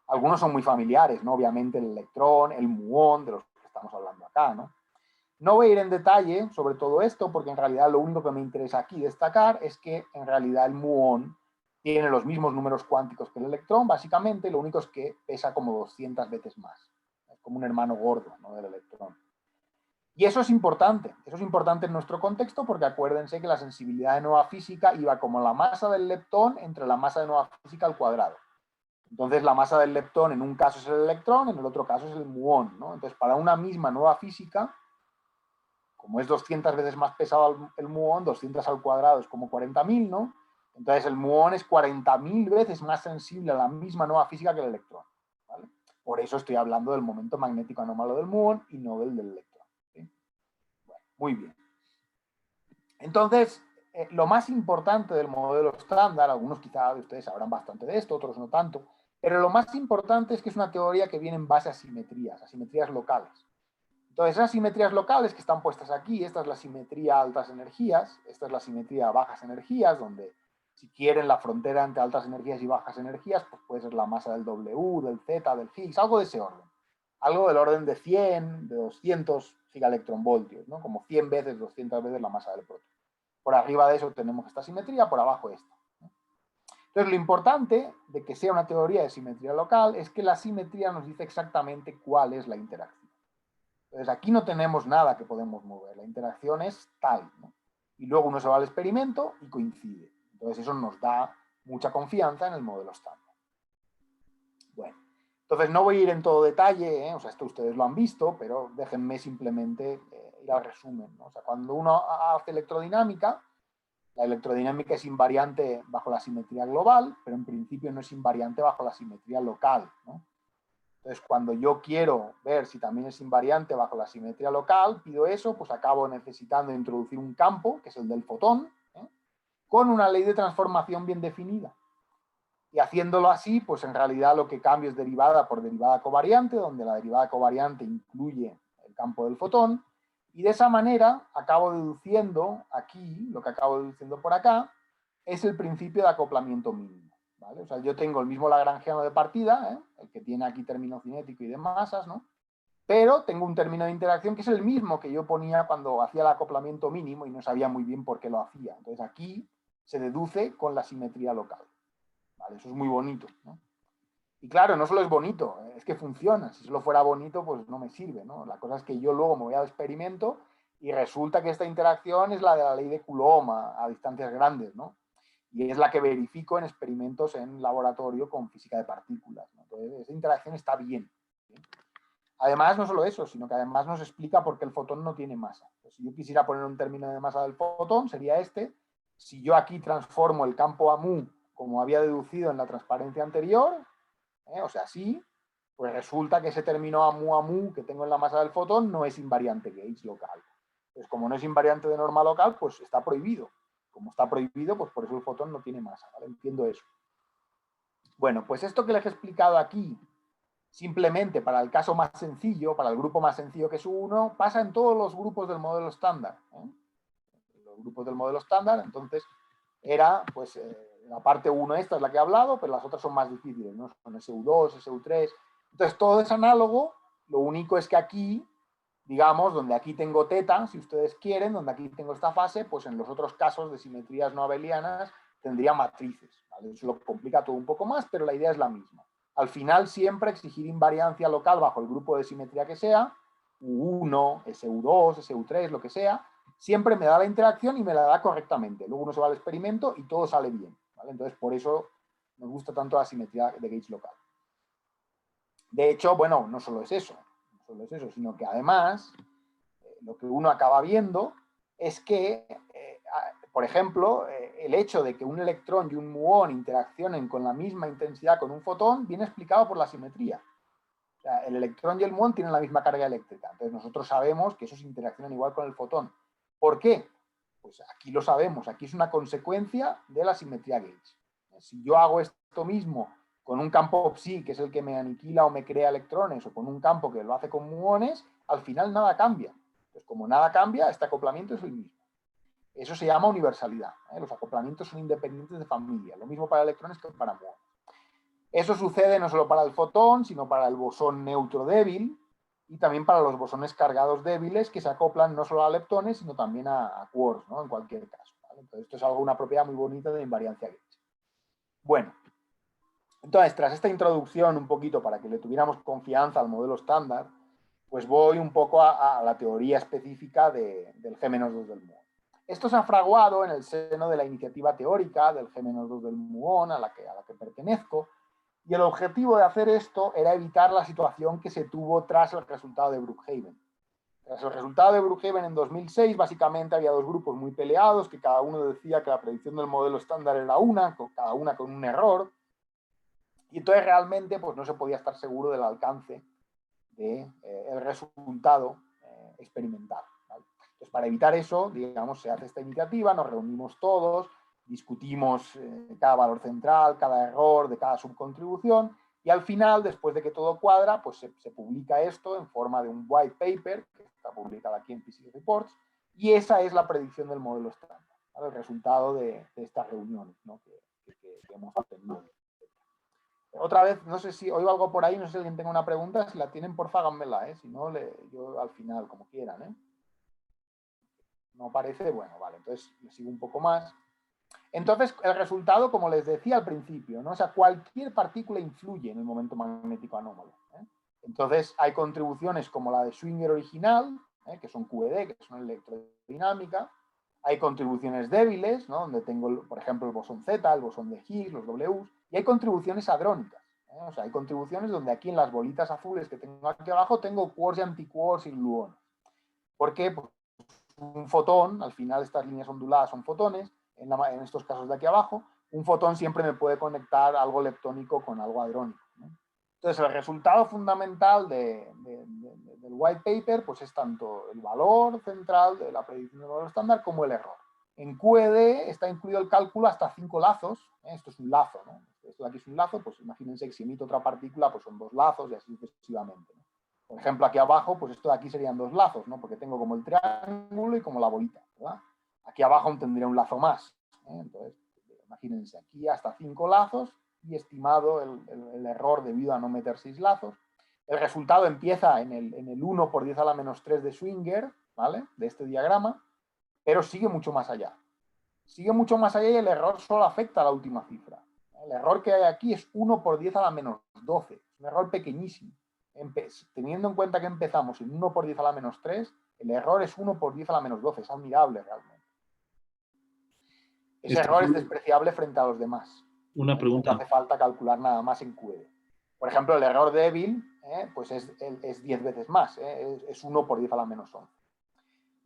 Algunos son muy familiares, ¿no? Obviamente el electrón, el muón, de los que estamos hablando acá, ¿no? No voy a ir en detalle sobre todo esto, porque en realidad lo único que me interesa aquí destacar es que en realidad el muón tiene los mismos números cuánticos que el electrón, básicamente, lo único es que pesa como 200 veces más. Es como un hermano gordo, ¿no?, del electrón. Y eso es importante en nuestro contexto, porque acuérdense que la sensibilidad de nueva física iba como la masa del leptón entre la masa de nueva física al cuadrado. Entonces la masa del leptón en un caso es el electrón, en el otro caso es el muón, ¿no? Entonces para una misma nueva física, como es 200 veces más pesado el muón, 200 al cuadrado es como 40.000, ¿no? Entonces el muón es 40.000 veces más sensible a la misma nueva física que el electrón, ¿vale? Por eso estoy hablando del momento magnético anómalo del muón y no del electrón, ¿sí? Bueno, muy bien. Entonces, lo más importante del modelo estándar, algunos quizá de ustedes sabrán bastante de esto, otros no tanto, pero lo más importante es que es una teoría que viene en base a asimetrías locales. Entonces, esas simetrías locales que están puestas aquí, esta es la simetría altas energías, esta es la simetría bajas energías, donde si quieren la frontera entre altas energías y bajas energías, pues puede ser la masa del W, del Z, del Higgs, algo de ese orden. Algo del orden de 100, de 200 gigaelectronvoltios, ¿no? Como 100 veces, 200 veces la masa del protón. Por arriba de eso tenemos esta simetría, por abajo esta, ¿no? Entonces, lo importante de que sea una teoría de simetría local es que la simetría nos dice exactamente cuál es la interacción. Entonces, aquí no tenemos nada que podemos mover, la interacción es tal, ¿no? Y luego uno se va al experimento y coincide. Entonces, eso nos da mucha confianza en el modelo estándar. Bueno, entonces no voy a ir en todo detalle, o sea, esto ustedes lo han visto, pero déjenme simplemente ir al resumen, ¿no? O sea, cuando uno hace electrodinámica, la electrodinámica es invariante bajo la simetría global, pero en principio no es invariante bajo la simetría local, ¿no? Entonces, cuando yo quiero ver si también es invariante bajo la simetría local, pido eso, pues acabo necesitando introducir un campo, que es el del fotón, con una ley de transformación bien definida. Y haciéndolo así, pues en realidad lo que cambio es derivada por derivada covariante, donde la derivada covariante incluye el campo del fotón, y de esa manera acabo deduciendo aquí, lo que acabo deduciendo por acá, es el principio de acoplamiento mínimo, ¿vale? O sea, yo tengo el mismo lagrangiano de partida, el que tiene aquí término cinético y de masas, ¿no? Pero tengo un término de interacción que es el mismo que yo ponía cuando hacía el acoplamiento mínimo y no sabía muy bien por qué lo hacía. Entonces aquí se deduce con la simetría local, ¿vale? Eso es muy bonito, ¿no? Y claro, no solo es bonito, es que funciona. Si solo fuera bonito, pues no me sirve, ¿no? La cosa es que yo luego me voy al experimento y resulta que esta interacción es la de la ley de Coulomb a distancias grandes, ¿no? Y es la que verifico en experimentos en laboratorio con física de partículas, ¿no? Entonces, esa interacción está bien, ¿sí? Además, no solo eso, sino que además nos explica por qué el fotón no tiene masa. Pues si yo quisiera poner un término de masa del fotón, sería este. Si yo aquí transformo el campo a mu, como había deducido en la transparencia anterior, o sea, sí, pues resulta que ese término a mu que tengo en la masa del fotón no es invariante gauge local. Pues como no es invariante de norma local, pues está prohibido. Como está prohibido, pues por eso el fotón no tiene masa, ¿vale? Entiendo eso. Bueno, pues esto que les he explicado aquí, simplemente para el caso más sencillo, para el grupo más sencillo que es U1, pasa en todos los grupos del modelo estándar, ¿eh? Los grupos del modelo estándar, entonces, era, pues, la parte 1 esta es la que he hablado, pero las otras son más difíciles, ¿no? Son SU2, SU3. Entonces, todo es análogo, lo único es que aquí, digamos, donde aquí tengo teta, si ustedes quieren, donde aquí tengo esta fase, pues en los otros casos de simetrías no abelianas tendría matrices, ¿vale? Eso lo complica todo un poco más, pero la idea es la misma. Al final, siempre exigir invariancia local bajo el grupo de simetría que sea, U1, SU2, SU3, lo que sea, siempre me da la interacción y me la da correctamente. Luego uno se va al experimento y todo sale bien, ¿vale? Entonces, por eso nos gusta tanto la simetría de gauge local. De hecho, bueno, no solo es eso, sino que además lo que uno acaba viendo es que, por ejemplo, el hecho de que un electrón y un muón interaccionen con la misma intensidad con un fotón viene explicado por la simetría. O sea, el electrón y el muón tienen la misma carga eléctrica. Entonces nosotros sabemos que esos interaccionan igual con el fotón. ¿Por qué? Pues aquí lo sabemos. Aquí es una consecuencia de la simetría Gauge. Si yo hago esto mismo con un campo psi, que es el que me aniquila o me crea electrones, o con un campo que lo hace con muones, al final nada cambia. Entonces, como nada cambia, este acoplamiento es el mismo. Eso se llama universalidad. Los acoplamientos son independientes de familia. Lo mismo para electrones que para muones. Eso sucede no solo para el fotón, sino para el bosón neutro débil y también para los bosones cargados débiles que se acoplan no solo a leptones, sino también a quarks, ¿no? En cualquier caso. ¿Vale? Entonces, esto es una propiedad muy bonita de invariancia Gauge. Bueno, entonces, tras esta introducción un poquito para que le tuviéramos confianza al modelo estándar, pues voy un poco a la teoría específica del G-2 del muón. Esto se ha fraguado en el seno de la iniciativa teórica del G-2 del muón a la que pertenezco, y el objetivo de hacer esto era evitar la situación que se tuvo tras el resultado de Brookhaven. Tras el resultado de Brookhaven en 2006, básicamente había dos grupos muy peleados, que cada uno decía que la predicción del modelo estándar era cada una con un error, y entonces realmente pues, no se podía estar seguro del alcance del resultado experimental. ¿Vale? Entonces, para evitar eso, digamos, se hace esta iniciativa, nos reunimos todos, discutimos cada valor central, cada error de cada subcontribución, y al final, después de que todo cuadra, pues se publica esto en forma de un white paper, que está publicado aquí en PCI Reports, y esa es la predicción del modelo estándar, ¿vale? El resultado de estas reuniones, ¿no? que hemos tenido. Otra vez, no sé si oigo algo por ahí, no sé si alguien tenga una pregunta, si la tienen, porfa, háganmela, si no, yo al final, como quieran. No parece, bueno, vale, entonces le sigo un poco más. Entonces, el resultado, como les decía al principio, ¿no? O sea, cualquier partícula influye en el momento magnético anómalo. Entonces, hay contribuciones como la de Schwinger original, que son QED, que son electrodinámica. Hay contribuciones débiles, ¿no? Donde tengo, por ejemplo, el bosón Z, el bosón de Higgs, los Ws. Y hay contribuciones hadrónicas. O sea, hay contribuciones donde aquí en las bolitas azules que tengo aquí abajo tengo quarks y antiquarks y gluones. ¿Por qué? Pues un fotón, al final estas líneas onduladas son fotones, en estos casos de aquí abajo, un fotón siempre me puede conectar algo leptónico con algo hadrónico, ¿no? Entonces, el resultado fundamental del white paper pues es tanto el valor central de la predicción del valor estándar como el error. En QED está incluido el cálculo hasta 5 lazos. Esto es un lazo, ¿no? Esto de aquí es un lazo, pues imagínense que si emito otra partícula, pues son 2 lazos y así sucesivamente, ¿no? Por ejemplo, aquí abajo, pues esto de aquí serían 2 lazos, ¿no? Porque tengo como el triángulo y como la bolita, ¿verdad? Aquí abajo tendría un lazo más. Entonces, imagínense, aquí hasta 5 lazos y estimado el error debido a no meter 6 lazos. El resultado empieza en el 1 por 10 a la menos 3 de Schwinger, ¿vale? De este diagrama, pero sigue mucho más allá. Sigue mucho más allá y el error solo afecta a la última cifra. El error que hay aquí es 1 por 10 a la menos 12. Es un error pequeñísimo. Teniendo en cuenta que empezamos en 1 por 10 a la menos 3, el error es 1 por 10 a la menos 12. Es admirable realmente. Ese error es despreciable frente a los demás. Una pregunta. No hace falta calcular nada más en QED. Por ejemplo, el error débil pues es 10 veces más. Es 1 por 10 a la menos 11.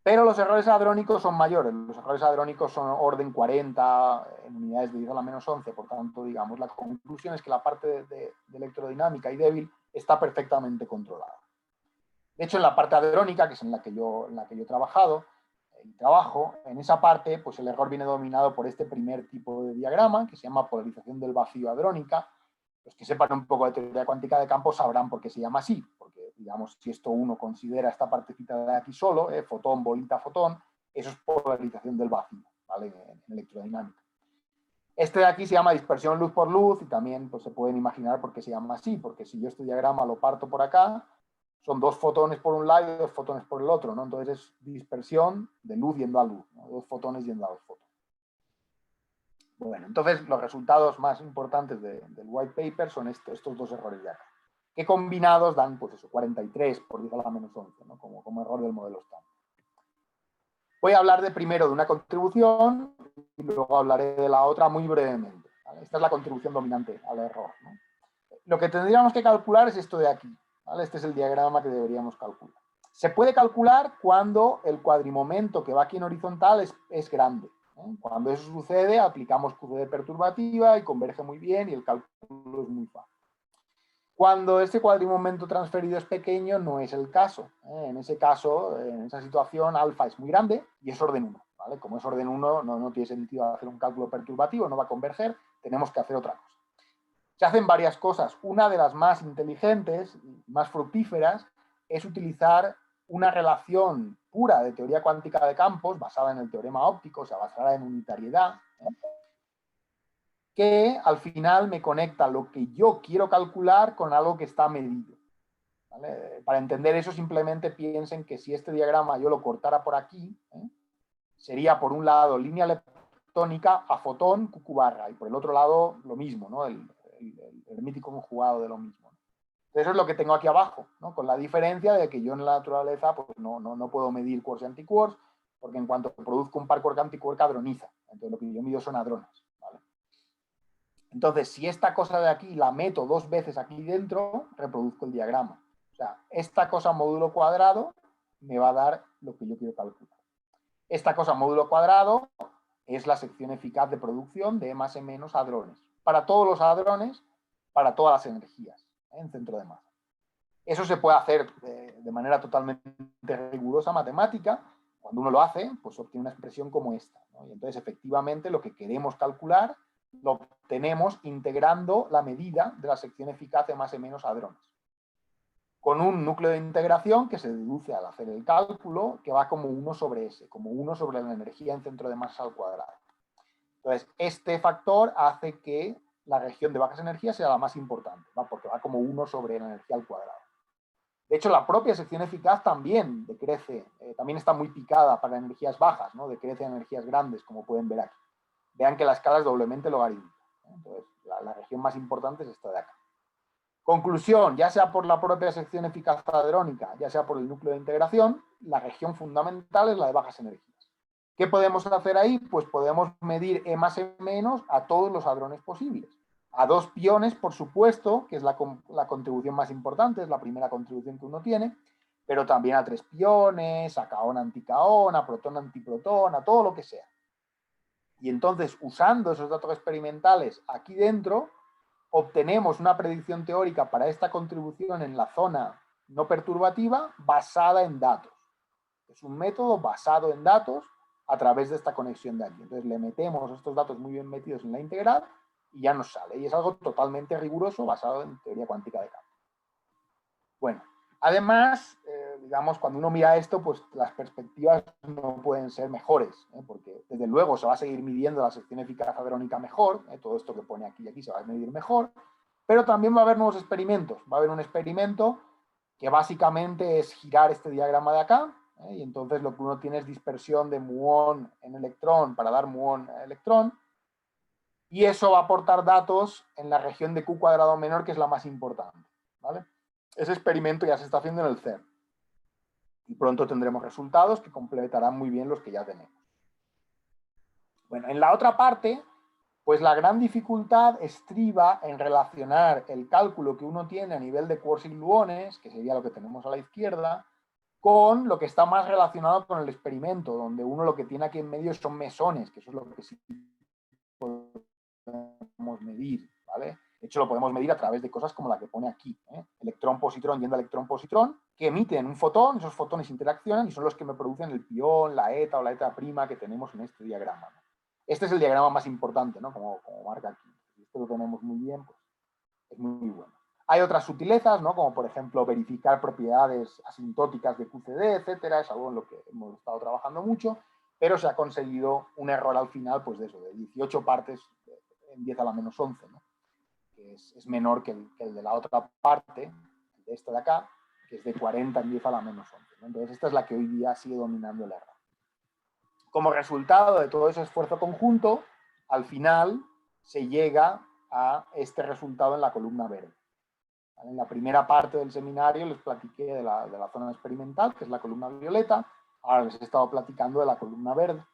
Pero los errores hadrónicos son mayores. Los errores hadrónicos son orden 40 en unidades de 10 a la menos 11. Por tanto, digamos, la conclusión es que la parte de electrodinámica y débil está perfectamente controlada. De hecho, en la parte hadrónica, que es en la que yo he trabajado y trabajo, en esa parte, pues el error viene dominado por este primer tipo de diagrama, que se llama polarización del vacío hadrónica. Los que sepan un poco de teoría cuántica de campos sabrán por qué se llama así, porque, digamos, si esto uno considera esta partecita de aquí solo, fotón, bolita, fotón, eso es polarización del vacío, ¿vale? En electrodinámica. Este de aquí se llama dispersión luz por luz y también pues, se pueden imaginar por qué se llama así, porque si yo este diagrama lo parto por acá, son 2 fotones por un lado y 2 fotones por el otro, ¿no? Entonces es dispersión de luz yendo a luz, ¿no? 2 fotones yendo a 2 fotones. Bueno, entonces los resultados más importantes del white paper son estos 2 errores de acá, que combinados dan, pues eso, 43 por 10 a la menos 11, ¿no? Como error del modelo estándar. Voy a hablar primero de una contribución y luego hablaré de la otra muy brevemente, ¿vale? Esta es la contribución dominante al error, ¿no? Lo que tendríamos que calcular es esto de aquí, ¿vale? Este es el diagrama que deberíamos calcular. Se puede calcular cuando el cuadrimomento que va aquí en horizontal es grande. Cuando eso sucede, aplicamos QCD perturbativa y converge muy bien y el cálculo es muy fácil. Cuando este cuadrimomento transferido es pequeño, no es el caso. En ese caso, en esa situación, alfa es muy grande y es orden 1. ¿Vale? Como es orden 1, no tiene sentido hacer un cálculo perturbativo, no va a converger, tenemos que hacer otra cosa. Se hacen varias cosas. Una de las más inteligentes, más fructíferas, es utilizar una relación pura de teoría cuántica de campos, basada en el teorema óptico, o sea, basada en unitariedad, que al final me conecta lo que yo quiero calcular con algo que está medido. ¿Vale? Para entender eso, simplemente piensen que si este diagrama yo lo cortara por aquí, sería por un lado línea leptónica a fotón, QQ barra, y por el otro lado lo mismo, ¿no? el hermítico conjugado de lo mismo. Eso es lo que tengo aquí abajo, ¿no? Con la diferencia de que yo en la naturaleza pues no puedo medir quarks y antiquarks, porque en cuanto produzco un par quark-antiquark hadroniza. Entonces lo que yo mido son hadrones. ¿Vale? Entonces, si esta cosa de aquí la meto 2 veces aquí dentro, reproduzco el diagrama. O sea, esta cosa módulo cuadrado me va a dar lo que yo quiero calcular. Esta cosa módulo cuadrado es la sección eficaz de producción de E más E menos hadrones. Para todos los hadrones, para todas las energías en centro de masa. Eso se puede hacer de manera totalmente rigurosa matemática. Cuando uno lo hace, pues obtiene una expresión como esta, ¿no? Y entonces, efectivamente, lo que queremos calcular lo obtenemos integrando la medida de la sección eficaz de más o menos hadrones. Con un núcleo de integración que se deduce al hacer el cálculo, que va como 1 sobre S, como 1 sobre la energía en centro de masa al cuadrado. Entonces, este factor hace que la región de bajas energías sea la más importante, ¿va? Porque va como 1 sobre la energía al cuadrado. De hecho, la propia sección eficaz también decrece, también está muy picada para energías bajas, ¿no? Decrece en energías grandes, como pueden ver aquí. Vean que la escala es doblemente logarítmica. Entonces, la región más importante es esta de acá. Conclusión, ya sea por la propia sección eficaz hadrónica, ya sea por el núcleo de integración, la región fundamental es la de bajas energías. ¿Qué podemos hacer ahí? Pues podemos medir E más E menos a todos los hadrones posibles. A 2 piones, por supuesto, que es la contribución más importante, es la primera contribución que uno tiene, pero también a 3 piones, a caón anticaón, a protón antiprotón, a todo lo que sea. Y entonces, usando esos datos experimentales aquí dentro, obtenemos una predicción teórica para esta contribución en la zona no perturbativa basada en datos. Es un método basado en datos a través de esta conexión de aquí. Entonces le metemos estos datos muy bien metidos en la integral y ya nos sale. Y es algo totalmente riguroso basado en teoría cuántica de campo. Bueno, además, digamos, cuando uno mira esto, pues las perspectivas no pueden ser mejores, porque desde luego se va a seguir midiendo la sección eficaz hadrónica mejor, todo esto que pone aquí y aquí se va a medir mejor, pero también va a haber nuevos experimentos. Va a haber un experimento que básicamente es girar este diagrama de acá, y entonces lo que uno tiene es dispersión de muón en electrón para dar muón a electrón, y eso va a aportar datos en la región de Q cuadrado menor, que es la más importante, ¿vale? Ese experimento ya se está haciendo en el CERN y pronto tendremos resultados que completarán muy bien los que ya tenemos. Bueno, en la otra parte, pues la gran dificultad estriba en relacionar el cálculo que uno tiene a nivel de quarks y gluones, que sería lo que tenemos a la izquierda, con lo que está más relacionado con el experimento, donde uno lo que tiene aquí en medio son mesones, que eso es lo que sí podemos medir, ¿vale? De hecho, lo podemos medir a través de cosas como la que pone aquí, electrón-positrón yendo a electrón-positrón, que emiten un fotón, esos fotones interaccionan y son los que me producen el pión, la eta o la eta prima que tenemos en este diagrama, ¿no? Este es el diagrama más importante, ¿no? Como marca aquí. Si esto lo tenemos muy bien, pues es muy bueno. Hay otras sutilezas, ¿no? Como por ejemplo verificar propiedades asintóticas de QCD, etcétera. Es algo en lo que hemos estado trabajando mucho, pero se ha conseguido un error al final, pues de eso, de 18 partes en 10 a la menos 11, ¿no? Que es menor que el de la otra parte, de esta de acá, que es de 40 en 10 a la menos 11, ¿no? Entonces esta es la que hoy día sigue dominando el error. Como resultado de todo ese esfuerzo conjunto, al final se llega a este resultado en la columna verde. ¿Vale? En la primera parte del seminario les platiqué de la zona experimental, que es la columna violeta. Ahora les he estado platicando de la columna verde.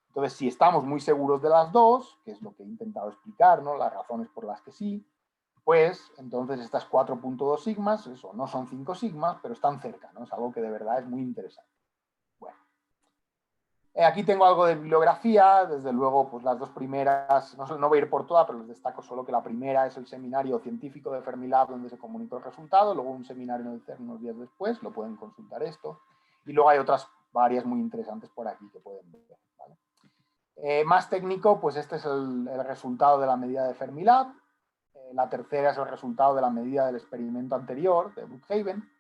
Entonces, si estamos muy seguros de las dos, que es lo que he intentado explicar, ¿no? Las razones por las que sí, pues entonces estas 4.2 sigmas, eso, no son 5 sigmas, pero están cerca, ¿no? Es algo que de verdad es muy interesante. Bueno, Aquí tengo algo de bibliografía, desde luego, pues las dos primeras, no voy a ir por todas, pero les destaco solo que la primera es el seminario científico de Fermilab, donde se comunicó el resultado, luego un seminario en el CERN unos días después, lo pueden consultar esto, y luego hay otras varias muy interesantes por aquí que pueden ver, ¿vale? Más técnico, pues este es el resultado de la medida de Fermilab, la tercera es el resultado de la medida del experimento anterior, de Brookhaven,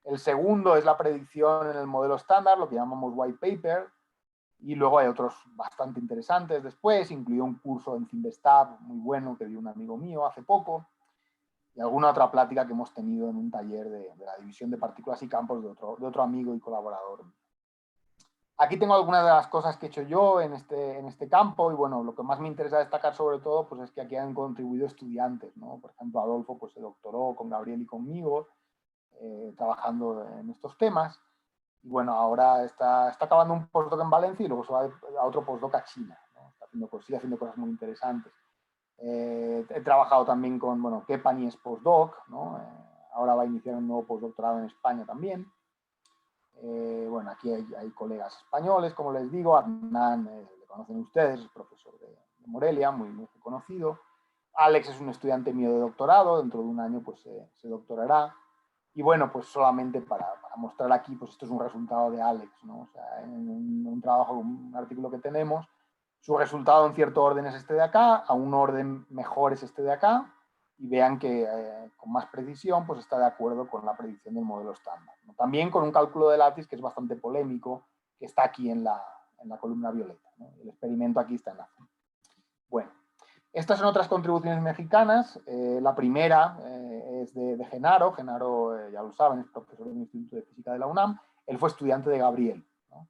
el segundo es la predicción en el modelo estándar, lo que llamamos white paper, y luego hay otros bastante interesantes después, incluido un curso en CIMBESTAB muy bueno que dio un amigo mío hace poco, y alguna otra plática que hemos tenido en un taller de la división de partículas y campos de otro amigo y colaborador. Aquí tengo algunas de las cosas que he hecho yo en este campo, y bueno, lo que más me interesa destacar sobre todo pues es que aquí han contribuido estudiantes, ¿no? Por ejemplo, Adolfo pues se doctoró con Gabriel y conmigo, trabajando en estos temas. Y bueno, ahora está acabando un postdoc en Valencia y luego se va a otro postdoc a China, ¿no? Sigue haciendo cosas muy interesantes. He trabajado también con, bueno, Kepani es postdoc, ¿no? Ahora va a iniciar un nuevo postdoctorado en España también. Bueno, aquí hay colegas españoles, como les digo, Adnan, le conocen ustedes, es profesor de Morelia, muy, muy conocido. Alex es un estudiante mío de doctorado, dentro de un año pues se doctorará. Y bueno, pues solamente para mostrar aquí, pues esto es un resultado de Alex, ¿no? O sea, en un trabajo, un artículo que tenemos, su resultado en cierto orden es este de acá, a un orden mejor es este de acá, y vean que con más precisión pues está de acuerdo con la predicción del modelo estándar, ¿no? También con un cálculo de Lattice que es bastante polémico, que está aquí en la columna violeta, ¿no? El experimento aquí está en la zona. Bueno, estas son otras contribuciones mexicanas. La primera es de Genaro. Genaro, ya lo saben, es profesor del Instituto de Física de la UNAM. Él fue estudiante de Gabriel, ¿no?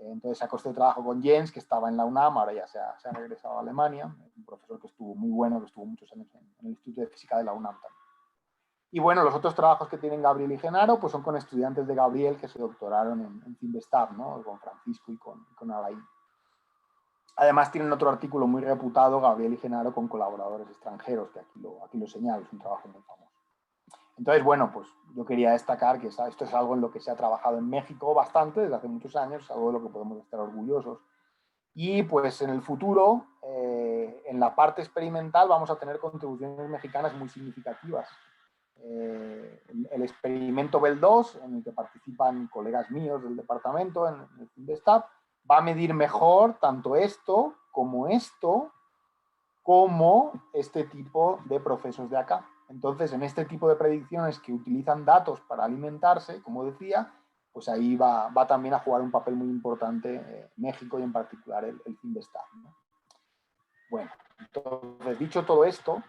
Entonces sacó este trabajo con Jens, que estaba en la UNAM, ahora ya se ha regresado a Alemania. Un profesor que estuvo muy bueno, que estuvo muchos años en el Instituto de Física de la UNAM también. Y bueno, los otros trabajos que tienen Gabriel y Genaro pues son con estudiantes de Gabriel que se doctoraron en CIMBESTAB, ¿no? Con Francisco y con Alain. Además tienen otro artículo muy reputado, Gabriel y Genaro, con colaboradores extranjeros, que aquí lo señalo, es un trabajo muy famoso. Entonces, bueno, pues yo quería destacar que esto es algo en lo que se ha trabajado en México bastante, desde hace muchos años, es algo de lo que podemos estar orgullosos. Y pues en el futuro, en la parte experimental, vamos a tener contribuciones mexicanas muy significativas. El experimento Bell 2, en el que participan colegas míos del departamento, en el CIMBESTAB, va a medir mejor tanto esto, como este tipo de procesos de acá. Entonces, en este tipo de predicciones que utilizan datos para alimentarse, como decía, pues ahí va también a jugar un papel muy importante México y en particular el CIMBESTAB, ¿no? Bueno, entonces, dicho todo esto,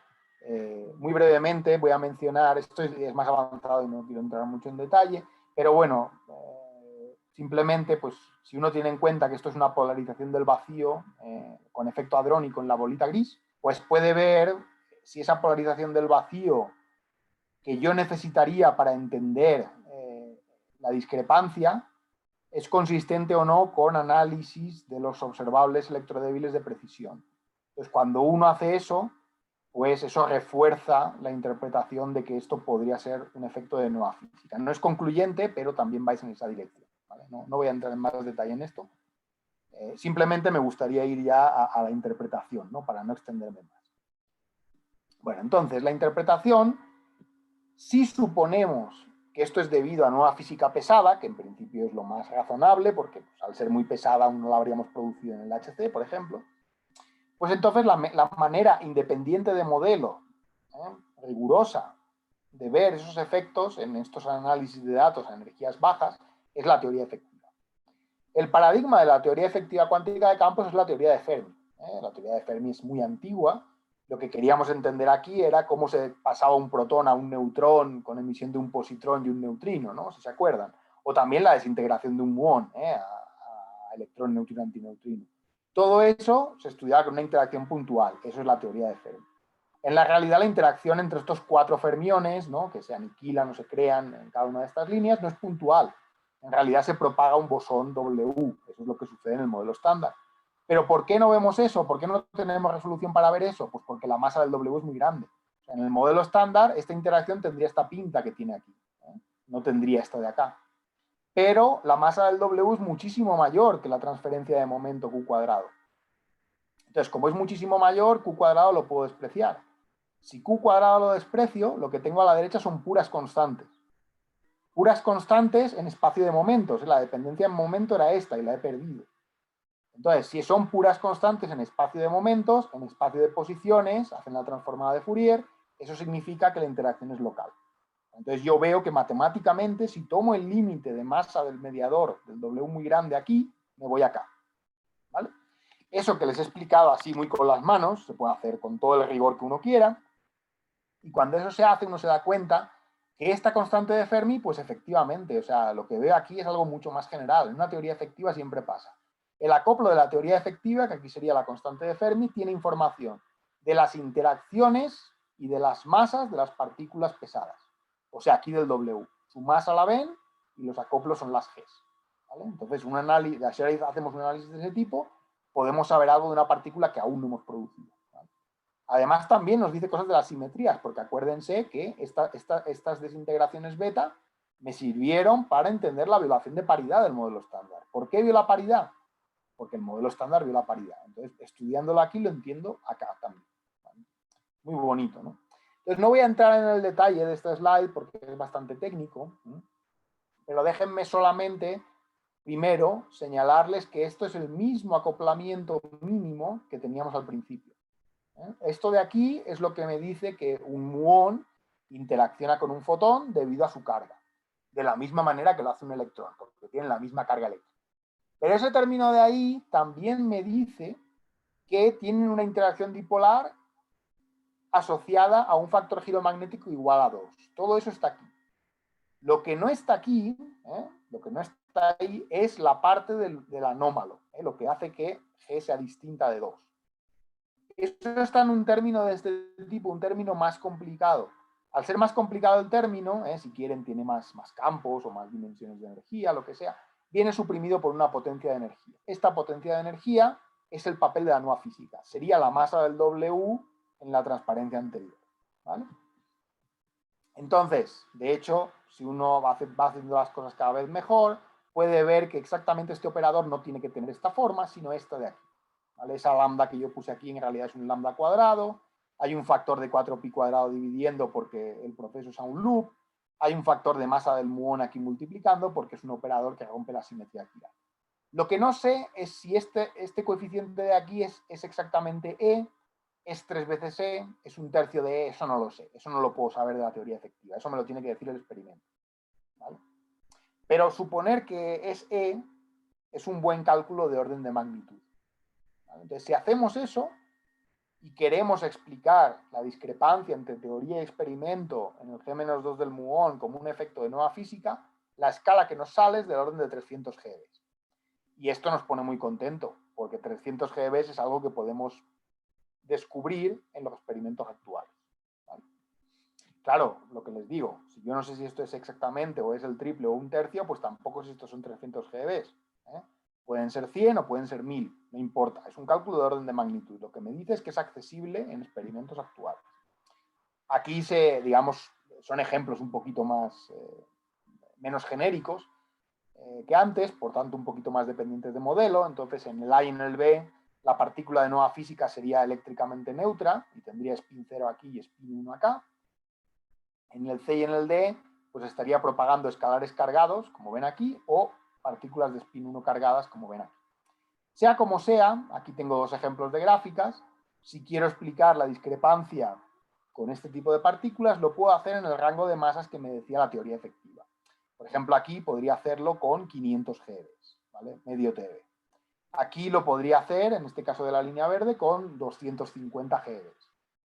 muy brevemente voy a mencionar, esto es más avanzado y no quiero entrar mucho en detalle, pero bueno, simplemente, pues, si uno tiene en cuenta que esto es una polarización del vacío con efecto hadrónico en la bolita gris, pues puede ver si esa polarización del vacío que yo necesitaría para entender la discrepancia es consistente o no con análisis de los observables electrodébiles de precisión. Entonces, cuando uno hace eso, pues eso refuerza la interpretación de que esto podría ser un efecto de nueva física. No es concluyente, pero también vais en esa dirección, ¿vale? No voy a entrar en más detalle en esto. Simplemente me gustaría ir ya a la interpretación, ¿no? Para no extenderme más. Bueno, entonces, la interpretación, si suponemos que esto es debido a nueva física pesada, que en principio es lo más razonable, porque pues, al ser muy pesada aún no la habríamos producido en el HC, por ejemplo, pues entonces la manera independiente de modelo, rigurosa, de ver esos efectos en estos análisis de datos a energías bajas es la teoría efectiva. El paradigma de la teoría efectiva cuántica de campos es la teoría de Fermi. La teoría de Fermi es muy antigua. Lo que queríamos entender aquí era cómo se pasaba un protón a un neutrón con emisión de un positrón y un neutrino, ¿no? Si se acuerdan. O también la desintegración de un muón a electrón, neutrino, antineutrino. Todo eso se estudiaba con una interacción puntual. Eso es la teoría de Fermi. En la realidad, la interacción entre estos cuatro fermiones, ¿no? Que se aniquilan o se crean en cada una de estas líneas, no es puntual. En realidad se propaga un bosón W. Eso es lo que sucede en el modelo estándar. ¿Pero por qué no vemos eso? ¿Por qué no tenemos resolución para ver eso? Pues porque la masa del W es muy grande. O sea, en el modelo estándar, esta interacción tendría esta pinta que tiene aquí, ¿eh? No tendría esta de acá. pero la masa del W es muchísimo mayor que la transferencia de momento Q cuadrado. Entonces, como es muchísimo mayor, Q cuadrado lo puedo despreciar. Si Q cuadrado lo desprecio, lo que tengo a la derecha son puras constantes. Puras constantes en espacio de momentos. La dependencia en momento era esta y la he perdido. Entonces, si son puras constantes en espacio de momentos, en espacio de posiciones, hacen la transformada de Fourier, eso significa que la interacción es local. Entonces yo veo que matemáticamente, si tomo el límite de masa del mediador del W muy grande aquí, me voy acá. ¿Vale? Eso que les he explicado así muy con las manos, se puede hacer con todo el rigor que uno quiera, y cuando eso se hace, uno se da cuenta que esta constante de Fermi, pues efectivamente, o sea, lo que veo aquí es algo mucho más general. En una teoría efectiva siempre pasa. El acoplo de la teoría efectiva, que aquí sería la constante de Fermi, tiene información de las interacciones y de las masas de las partículas pesadas. O sea, aquí del W. Su masa la ven y los acoplos son las Gs. ¿Vale? Entonces, si hacemos un análisis de ese tipo, podemos saber algo de una partícula que aún no hemos producido. ¿Vale? Además, también nos dice cosas de las simetrías, porque acuérdense que estas desintegraciones beta me sirvieron para entender la violación de paridad del modelo estándar. ¿Por qué viola paridad? Porque el modelo estándar viola paridad. Entonces, estudiándolo aquí lo entiendo acá también. ¿Vale? Muy bonito, ¿no? Entonces, no voy a entrar en el detalle de este slide porque es bastante técnico, pero déjenme solamente, primero, señalarles que esto es el mismo acoplamiento mínimo que teníamos al principio. Esto de aquí es lo que me dice que un muón interacciona con un fotón debido a su carga, de la misma manera que lo hace un electrón, porque tienen la misma carga eléctrica. Pero ese término de ahí también me dice que tienen una interacción dipolar asociada a un factor giromagnético igual a 2. Todo eso está aquí. Lo que no está aquí, lo que no está ahí es la parte del anómalo, lo que hace que G sea distinta de 2. Eso está en un término de este tipo, un término más complicado. Al ser más complicado el término, si quieren tiene más campos o más dimensiones de energía, lo que sea, viene suprimido por una potencia de energía. Esta potencia de energía es el papel de la nueva física. Sería la masa del W en la transparencia anterior. ¿Vale? Entonces, de hecho, si uno va haciendo las cosas cada vez mejor, puede ver que exactamente este operador no tiene que tener esta forma, sino esta de aquí. ¿Vale? Esa lambda que yo puse aquí en realidad es un lambda cuadrado. Hay un factor de 4pi cuadrado dividiendo porque el proceso es a un loop. Hay un factor de masa del muón aquí multiplicando porque es un operador que rompe la simetría chiral. Lo que no sé es si este coeficiente de aquí es exactamente E, es 3 veces E, es un tercio de E, eso no lo sé. Eso no lo puedo saber de la teoría efectiva. Eso me lo tiene que decir el experimento. ¿Vale? Pero suponer que es E es un buen cálculo de orden de magnitud. Entonces, si hacemos eso y queremos explicar la discrepancia entre teoría y experimento en el G-2 del muón como un efecto de nueva física, la escala que nos sale es del orden de 300 GeV. Y esto nos pone muy contento, porque 300 GeV es algo que podemos descubrir en los experimentos actuales. ¿Vale? Claro, lo que les digo, si yo no sé si esto es exactamente o es el triple o un tercio, pues tampoco sé si estos son 300 GeV. Pueden ser 100 o pueden ser 1000, no importa, es un cálculo de orden de magnitud. Lo que me dice es que es accesible en experimentos actuales. Aquí digamos, son ejemplos un poquito menos genéricos que antes, por tanto un poquito más dependientes de modelo. Entonces en el A y en el B la partícula de nueva física sería eléctricamente neutra y tendría spin 0 aquí y spin 1 acá. En el C y en el D pues estaría propagando escalares cargados, como ven aquí, o partículas de spin 1 cargadas, como ven aquí. Sea como sea, aquí tengo dos ejemplos de gráficas. Si quiero explicar la discrepancia con este tipo de partículas, lo puedo hacer en el rango de masas que me decía la teoría efectiva. Por ejemplo, aquí podría hacerlo con 500 GeV, ¿vale? Medio TeV. Aquí lo podría hacer, en este caso de la línea verde, con 250 GeV.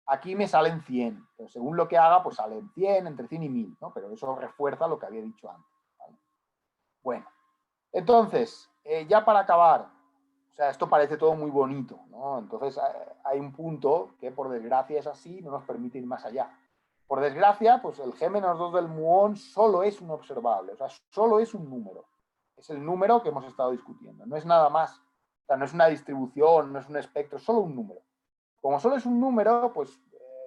Aquí me salen 100, pero según lo que haga, pues salen 100, entre 100 y 1000, ¿no? Pero eso refuerza lo que había dicho antes, ¿vale? Bueno, entonces, ya para acabar, o sea, esto parece todo muy bonito, ¿no? Entonces hay un punto que por desgracia es así, no nos permite ir más allá. Por desgracia, pues el G-2 del muón solo es un observable, o sea, solo es un número. Es el número que hemos estado discutiendo, no es nada más. O sea, no es una distribución, no es un espectro, es solo un número. Como solo es un número, pues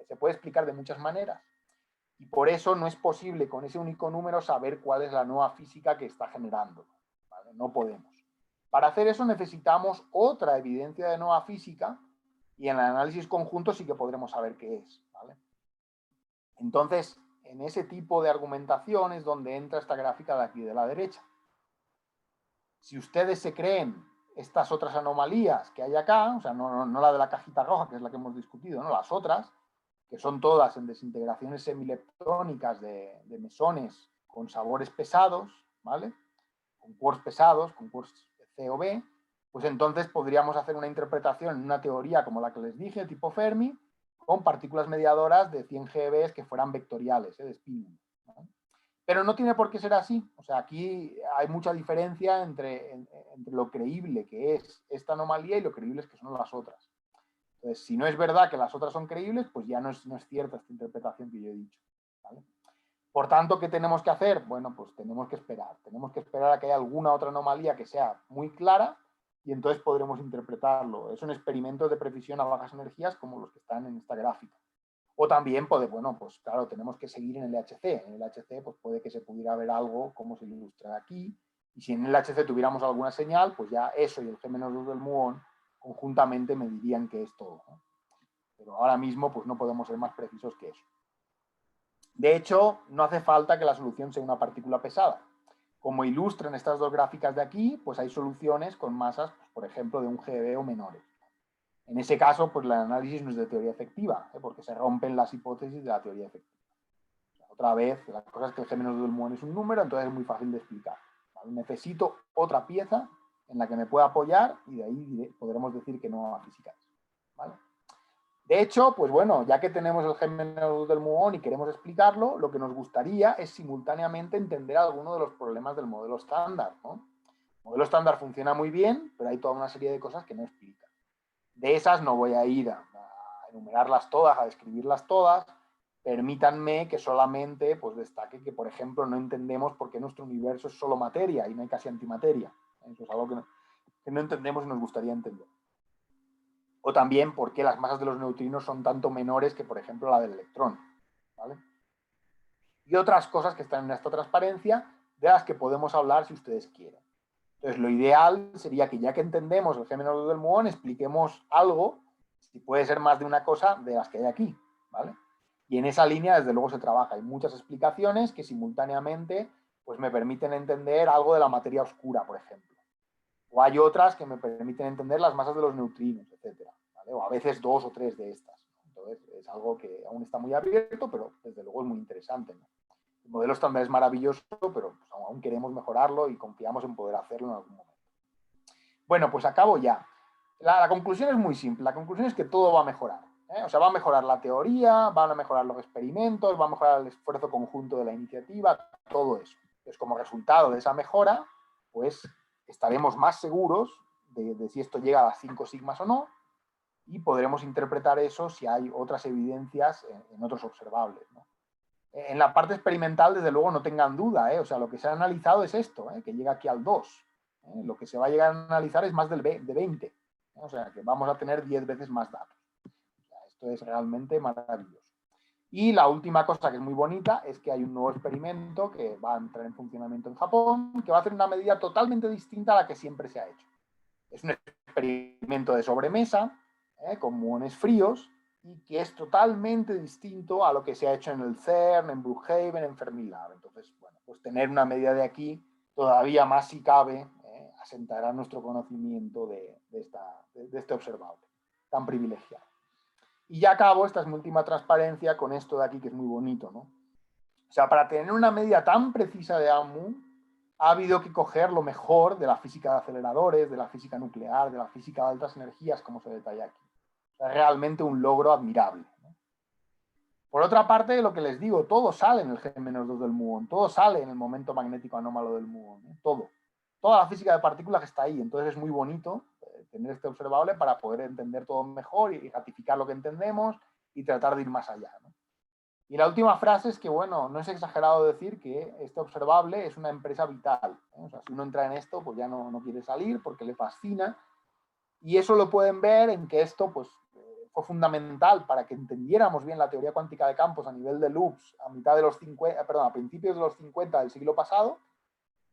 se puede explicar de muchas maneras. Y por eso no es posible con ese único número saber cuál es la nueva física que está generando, ¿vale? No podemos. Para hacer eso necesitamos otra evidencia de nueva física y en el análisis conjunto sí que podremos saber qué es, ¿vale? Entonces, en ese tipo de argumentación es donde entra esta gráfica de aquí de la derecha. Si ustedes se creen estas otras anomalías que hay acá, o sea, no la de la cajita roja, que es la que hemos discutido, no, las otras, que son todas en desintegraciones semileptónicas de mesones con sabores pesados, ¿vale? Con quarks pesados, con quarks C o B, pues entonces podríamos hacer una interpretación en una teoría como la que les dije, tipo Fermi, con partículas mediadoras de 100 GeV que fueran vectoriales, de spin. ¿Vale? Pero no tiene por qué ser así. O sea, aquí hay mucha diferencia entre lo creíble que es esta anomalía y lo creíbles que son las otras. Entonces, si no es verdad que las otras son creíbles, pues ya no es cierta esta interpretación que yo he dicho, ¿vale? Por tanto, ¿qué tenemos que hacer? Bueno, pues tenemos que esperar. Tenemos que esperar a que haya alguna otra anomalía que sea muy clara y entonces podremos interpretarlo. Es un experimento de precisión a bajas energías como los que están en esta gráfica. O también, pues claro, tenemos que seguir en el LHC. En el LHC pues puede que se pudiera ver algo como se ilustra aquí. Y si en el LHC tuviéramos alguna señal, pues ya eso y el G-2 del muón conjuntamente me dirían que es todo, ¿no? Pero ahora mismo pues no podemos ser más precisos que eso. De hecho, no hace falta que la solución sea una partícula pesada. Como ilustran estas dos gráficas de aquí, pues hay soluciones con masas, pues, por ejemplo, de un GeV o menores. En ese caso, pues el análisis no es de teoría efectiva, porque se rompen las hipótesis de la teoría efectiva. O sea, otra vez, la cosa es que el G-2 del muón es un número, entonces es muy fácil de explicar, ¿vale? Necesito otra pieza en la que me pueda apoyar y de ahí podremos decir que no a física es, ¿vale? De hecho, pues bueno, ya que tenemos el G-2 del muón y queremos explicarlo, lo que nos gustaría es simultáneamente entender alguno de los problemas del modelo estándar, ¿no? El modelo estándar funciona muy bien, pero hay toda una serie de cosas que no explica. De esas no voy a ir a enumerarlas todas, a describirlas todas. Permítanme que solamente pues, destaque que, por ejemplo, no entendemos por qué nuestro universo es solo materia y no hay casi antimateria. Eso es algo que no entendemos y nos gustaría entender. O también por qué las masas de los neutrinos son tanto menores que, por ejemplo, la del electrón, ¿vale? Y otras cosas que están en esta transparencia, de las que podemos hablar si ustedes quieren. Entonces, lo ideal sería que ya que entendemos el G-2 del muón, expliquemos algo, si puede ser más de una cosa, de las que hay aquí, ¿vale? Y en esa línea, desde luego, se trabaja. Hay muchas explicaciones que simultáneamente pues, me permiten entender algo de la materia oscura, por ejemplo. O hay otras que me permiten entender las masas de los neutrinos, etcétera, ¿vale? O a veces dos o tres de estas. Entonces, es algo que aún está muy abierto, pero desde luego es muy interesante, ¿no? El modelo estándar es maravilloso, pero pues, aún queremos mejorarlo y confiamos en poder hacerlo en algún momento. Bueno, pues acabo ya. La conclusión es muy simple. La conclusión es que todo va a mejorar, ¿eh? O sea, va a mejorar la teoría, van a mejorar los experimentos, va a mejorar el esfuerzo conjunto de la iniciativa, todo eso. Entonces, como resultado de esa mejora, pues estaremos más seguros de si esto llega a las 5 sigmas o no, y podremos interpretar eso si hay otras evidencias en otros observables, ¿no? En la parte experimental, desde luego, no tengan duda, ¿eh? O sea, lo que se ha analizado es esto, ¿eh? Que llega aquí al 2. Lo que se va a llegar a analizar es más de 20. O sea, que vamos a tener 10 veces más datos. O sea, esto es realmente maravilloso. Y la última cosa que es muy bonita es que hay un nuevo experimento que va a entrar en funcionamiento en Japón, que va a hacer una medida totalmente distinta a la que siempre se ha hecho. Es un experimento de sobremesa, con muones fríos, y que es totalmente distinto a lo que se ha hecho en el CERN, en Brookhaven, en Fermilab. Entonces, bueno, pues tener una medida de aquí todavía más, si cabe, asentará nuestro conocimiento de este observable tan privilegiado. Y ya acabo, esta es mi última transparencia con esto de aquí, que es muy bonito, ¿no? O sea, para tener una medida tan precisa de AMU, ha habido que coger lo mejor de la física de aceleradores, de la física nuclear, de la física de altas energías, como se detalla aquí. O sea, realmente un logro admirable, ¿no? Por otra parte, lo que les digo, todo sale en el G-2 del muón, todo sale en el momento magnético anómalo del muón, ¿eh? Todo. Toda la física de partículas está ahí, entonces es muy bonito tener este observable para poder entender todo mejor y ratificar lo que entendemos y tratar de ir más allá, ¿no? Y la última frase es que, bueno, no es exagerado decir que este observable es una empresa vital, ¿eh? O sea, si uno entra en esto, pues ya no quiere salir porque le fascina. Y eso lo pueden ver en que esto, pues, fue fundamental para que entendiéramos bien la teoría cuántica de campos a nivel de loops a principios de los 50 del siglo pasado.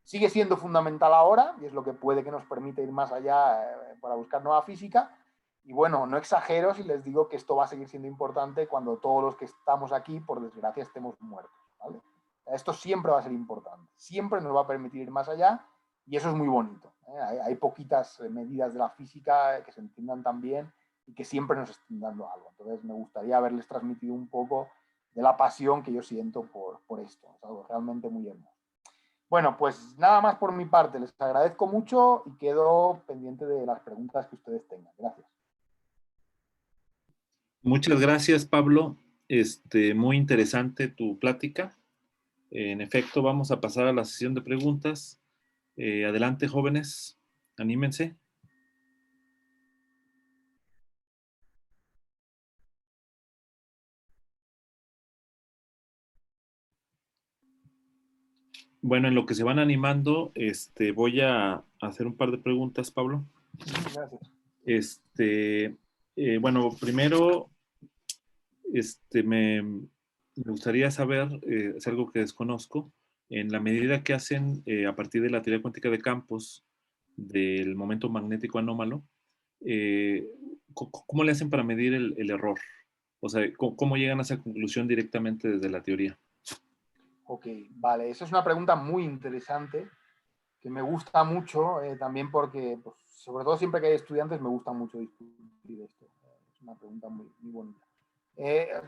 Sigue siendo fundamental ahora y es lo que puede que nos permita ir más allá para buscar nueva física. Y bueno, no exagero si les digo que esto va a seguir siendo importante cuando todos los que estamos aquí, por desgracia, estemos muertos, ¿vale? Esto siempre va a ser importante, siempre nos va a permitir ir más allá y eso es muy bonito, ¿eh? Hay poquitas medidas de la física que se entiendan tan bien y que siempre nos estén dando algo. Entonces me gustaría haberles transmitido un poco de la pasión que yo siento por esto. Es algo realmente muy hermoso. Bueno, pues nada más por mi parte. Les agradezco mucho y quedo pendiente de las preguntas que ustedes tengan. Gracias. Muchas gracias, Pablo. Muy interesante tu plática. En efecto, vamos a pasar a la sesión de preguntas. Adelante, jóvenes, anímense. Bueno, en lo que se van animando, voy a hacer un par de preguntas, Pablo. Gracias. Bueno, primero, me gustaría saber, es algo que desconozco, en la medida que hacen a partir de la teoría cuántica de campos del momento magnético anómalo, ¿cómo le hacen para medir el error? O sea, ¿cómo llegan a esa conclusión directamente desde la teoría? Ok, vale. Esa es una pregunta muy interesante que me gusta mucho también porque, pues, sobre todo siempre que hay estudiantes, me gusta mucho discutir esto. Es una pregunta muy, muy bonita.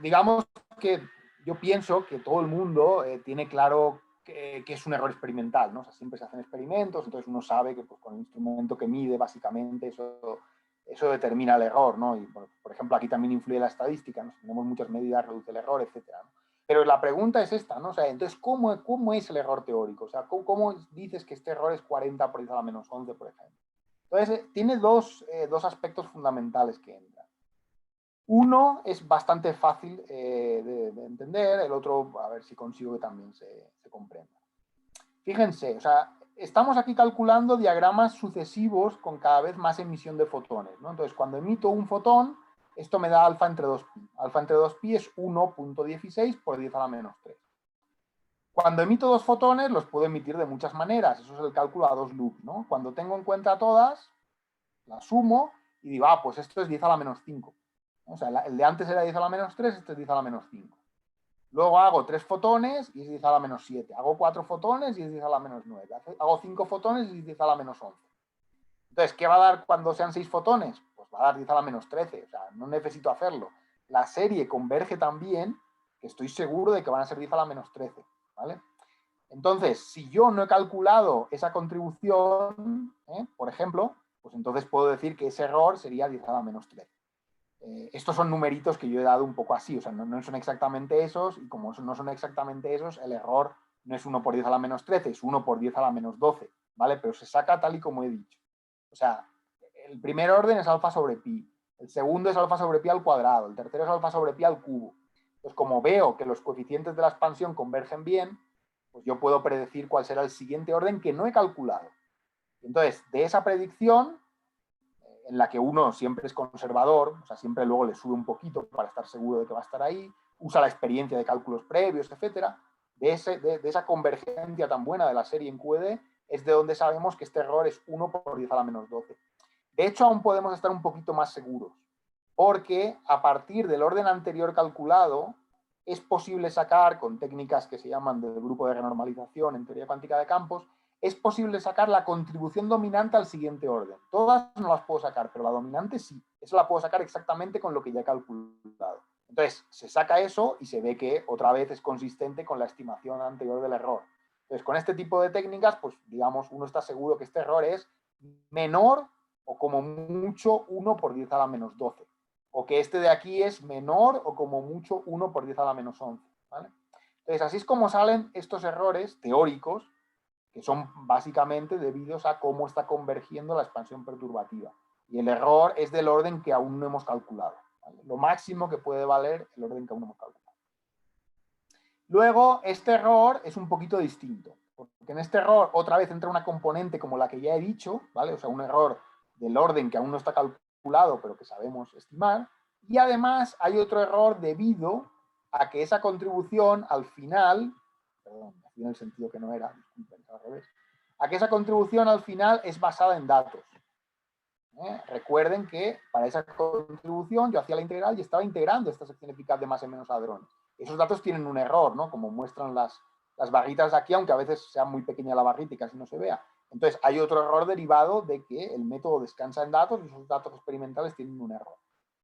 Digamos que yo pienso que todo el mundo tiene claro que es un error experimental, ¿no? O sea, siempre se hacen experimentos, entonces uno sabe que pues, con el instrumento que mide, básicamente, eso determina el error, ¿no? Y, por ejemplo, aquí también influye la estadística, ¿no? Si tenemos muchas medidas, reduce el error, etcétera, ¿no? Pero la pregunta es esta, ¿no? O sea, entonces, ¿cómo es el error teórico? O sea, ¿cómo dices que este error es 40 por 10 a la menos 11, por ejemplo? Entonces, tiene dos aspectos fundamentales que entran. Uno es bastante fácil de entender, el otro, a ver si consigo que también se comprenda. Fíjense, o sea, estamos aquí calculando diagramas sucesivos con cada vez más emisión de fotones, ¿no? Entonces, cuando emito un fotón, esto me da alfa entre 2pi. Alfa entre 2pi es 1.16 por 10 a la menos 3. Cuando emito dos fotones, los puedo emitir de muchas maneras. Eso es el cálculo a dos loops, ¿no? Cuando tengo en cuenta todas, las sumo y digo, pues esto es 10 a la menos 5. O sea, el de antes era 10 a la menos 3, este es 10 a la menos 5. Luego hago 3 fotones y es 10 a la menos 7. Hago 4 fotones y es 10 a la menos 9. Hago 5 fotones y es 10 a la menos 11. Entonces, ¿qué va a dar cuando sean 6 fotones? Pues va a dar 10 a la menos 13. O sea, no necesito hacerlo. La serie converge también, que estoy seguro de que van a ser 10 a la menos 13. ¿Vale? Entonces, si yo no he calculado esa contribución, por ejemplo, pues entonces puedo decir que ese error sería 10 a la menos 13. Estos son numeritos que yo he dado un poco así, o sea, no son exactamente esos, y como no son exactamente esos, el error no es 1 por 10 a la menos 13, es 1 por 10 a la menos 12, ¿vale? Pero se saca tal y como he dicho. O sea, el primer orden es alfa sobre pi, el segundo es alfa sobre pi al cuadrado, el tercero es alfa sobre pi al cubo. Entonces, como veo que los coeficientes de la expansión convergen bien, pues yo puedo predecir cuál será el siguiente orden que no he calculado. Entonces, de esa predicción, en la que uno siempre es conservador, o sea, siempre luego le sube un poquito para estar seguro de que va a estar ahí, usa la experiencia de cálculos previos, etcétera, de esa convergencia tan buena de la serie en QED, es de donde sabemos que este error es 1 por 10 a la menos 12. De hecho, aún podemos estar un poquito más seguros, porque a partir del orden anterior calculado, es posible sacar, con técnicas que se llaman del grupo de renormalización en teoría cuántica de campos, es posible sacar la contribución dominante al siguiente orden. Todas no las puedo sacar, pero la dominante sí. Eso la puedo sacar exactamente con lo que ya he calculado. Entonces, se saca eso y se ve que otra vez es consistente con la estimación anterior del error. Entonces, con este tipo de técnicas, pues digamos, uno está seguro que este error es menor o como mucho 1 por 10 a la menos 12. O que este de aquí es menor o como mucho 1 por 10 a la menos 11. ¿Vale? Entonces, así es como salen estos errores teóricos, que son básicamente debidos a cómo está convergiendo la expansión perturbativa. Y el error es del orden que aún no hemos calculado. ¿Vale? Lo máximo que puede valer el orden que aún no hemos calculado. Luego, este error es un poquito distinto, porque en este error otra vez entra una componente como la que ya he dicho, ¿vale? O sea, un error del orden que aún no está calculado, pero que sabemos estimar. Y además hay otro error debido a que esa contribución al final, perdón, en el sentido que no era, al revés, a que esa contribución al final es basada en datos. Recuerden que para esa contribución yo hacía la integral y estaba integrando esta sección eficaz de más en menos hadrones. Esos datos tienen un error, ¿no? Como muestran las barritas de aquí, aunque a veces sea muy pequeña la barrita y casi no se vea. Entonces, hay otro error derivado de que el método descansa en datos y esos datos experimentales tienen un error.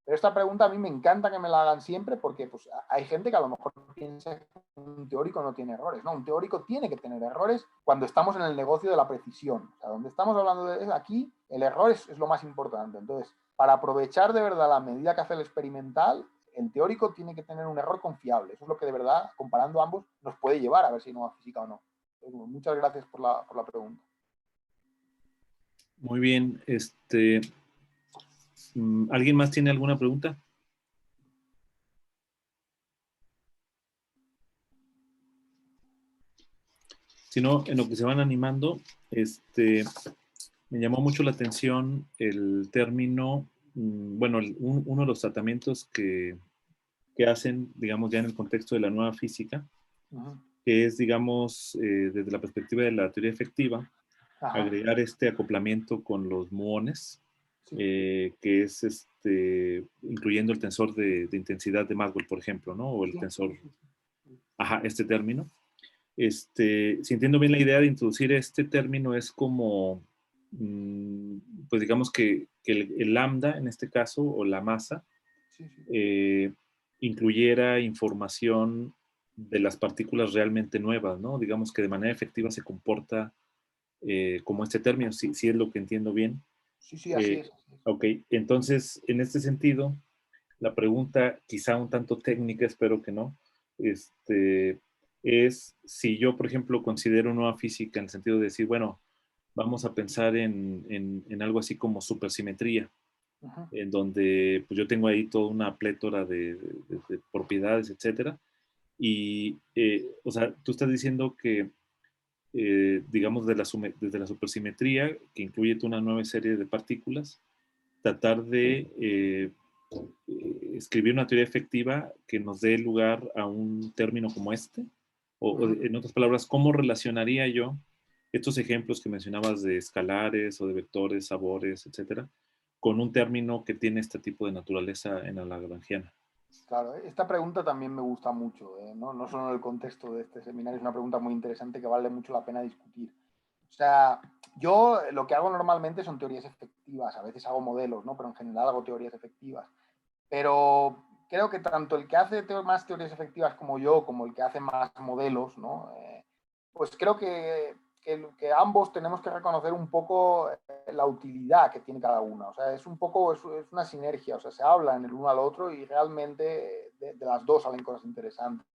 Pero esta pregunta a mí me encanta que me la hagan siempre porque pues, hay gente que a lo mejor piensa que un teórico no tiene errores. No, un teórico tiene que tener errores cuando estamos en el negocio de la precisión. O sea, donde estamos hablando de aquí, el error es lo más importante. Entonces, para aprovechar de verdad la medida que hace el experimental, el teórico tiene que tener un error confiable. Eso es lo que de verdad, comparando ambos, nos puede llevar a ver si no a física o no. Entonces, muchas gracias por la pregunta. Muy bien. ¿Alguien más tiene alguna pregunta? Si no, en lo que se van animando, me llamó mucho la atención el término, bueno, uno de los tratamientos que hacen, digamos, ya en el contexto de la nueva física, que es, digamos, desde la perspectiva de la teoría efectiva, agregar este acoplamiento con los muones, que es incluyendo el tensor de intensidad de Maxwell, por ejemplo, ¿no? O el tensor, este término. Si entiendo bien la idea de introducir este término es como, pues digamos que el lambda, en este caso, o la masa, incluyera información de las partículas realmente nuevas, ¿no? Digamos que de manera efectiva se comporta como este término, si es lo que entiendo bien. Sí, así es. Ok, entonces, en este sentido, la pregunta, quizá un tanto técnica, espero que no, es si yo, por ejemplo, considero nueva física en el sentido de decir, bueno, vamos a pensar en algo así como supersimetría, en donde pues, yo tengo ahí toda una plétora de propiedades, etcétera. Y, o sea, tú estás diciendo que, digamos, desde la supersimetría, que incluye toda una nueva serie de partículas, tratar de escribir una teoría efectiva que nos dé lugar a un término como este. O en otras palabras, ¿cómo relacionaría yo estos ejemplos que mencionabas de escalares o de vectores, sabores, etcétera, con un término que tiene este tipo de naturaleza en la lagrangiana? Claro, esta pregunta también me gusta mucho, no solo en el contexto de este seminario, es una pregunta muy interesante que vale mucho la pena discutir. O sea, yo lo que hago normalmente son teorías efectivas, a veces hago modelos, ¿no? Pero en general hago teorías efectivas. Pero creo que tanto el que hace más teorías efectivas como yo, como el que hace más modelos, ¿no? Pues creo que ambos tenemos que reconocer un poco la utilidad que tiene cada una. O sea, es un poco, es una sinergia, o sea, se habla en el uno al otro y realmente de las dos salen cosas interesantes.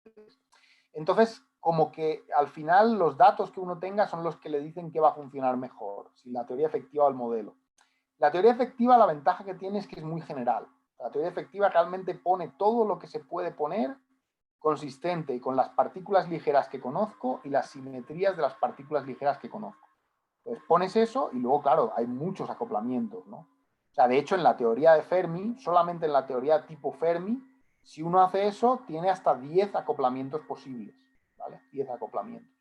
Entonces, como que al final los datos que uno tenga son los que le dicen que va a funcionar mejor, si la teoría efectiva o el modelo. La teoría efectiva, la ventaja que tiene es que es muy general. La teoría efectiva realmente pone todo lo que se puede poner consistente con las partículas ligeras que conozco y las simetrías de las partículas ligeras que conozco. Entonces pones eso y luego, claro, hay muchos acoplamientos, ¿no? O sea, de hecho, en la teoría de Fermi, solamente en la teoría tipo Fermi, si uno hace eso, tiene hasta 10 acoplamientos posibles, ¿vale? 10 acoplamientos.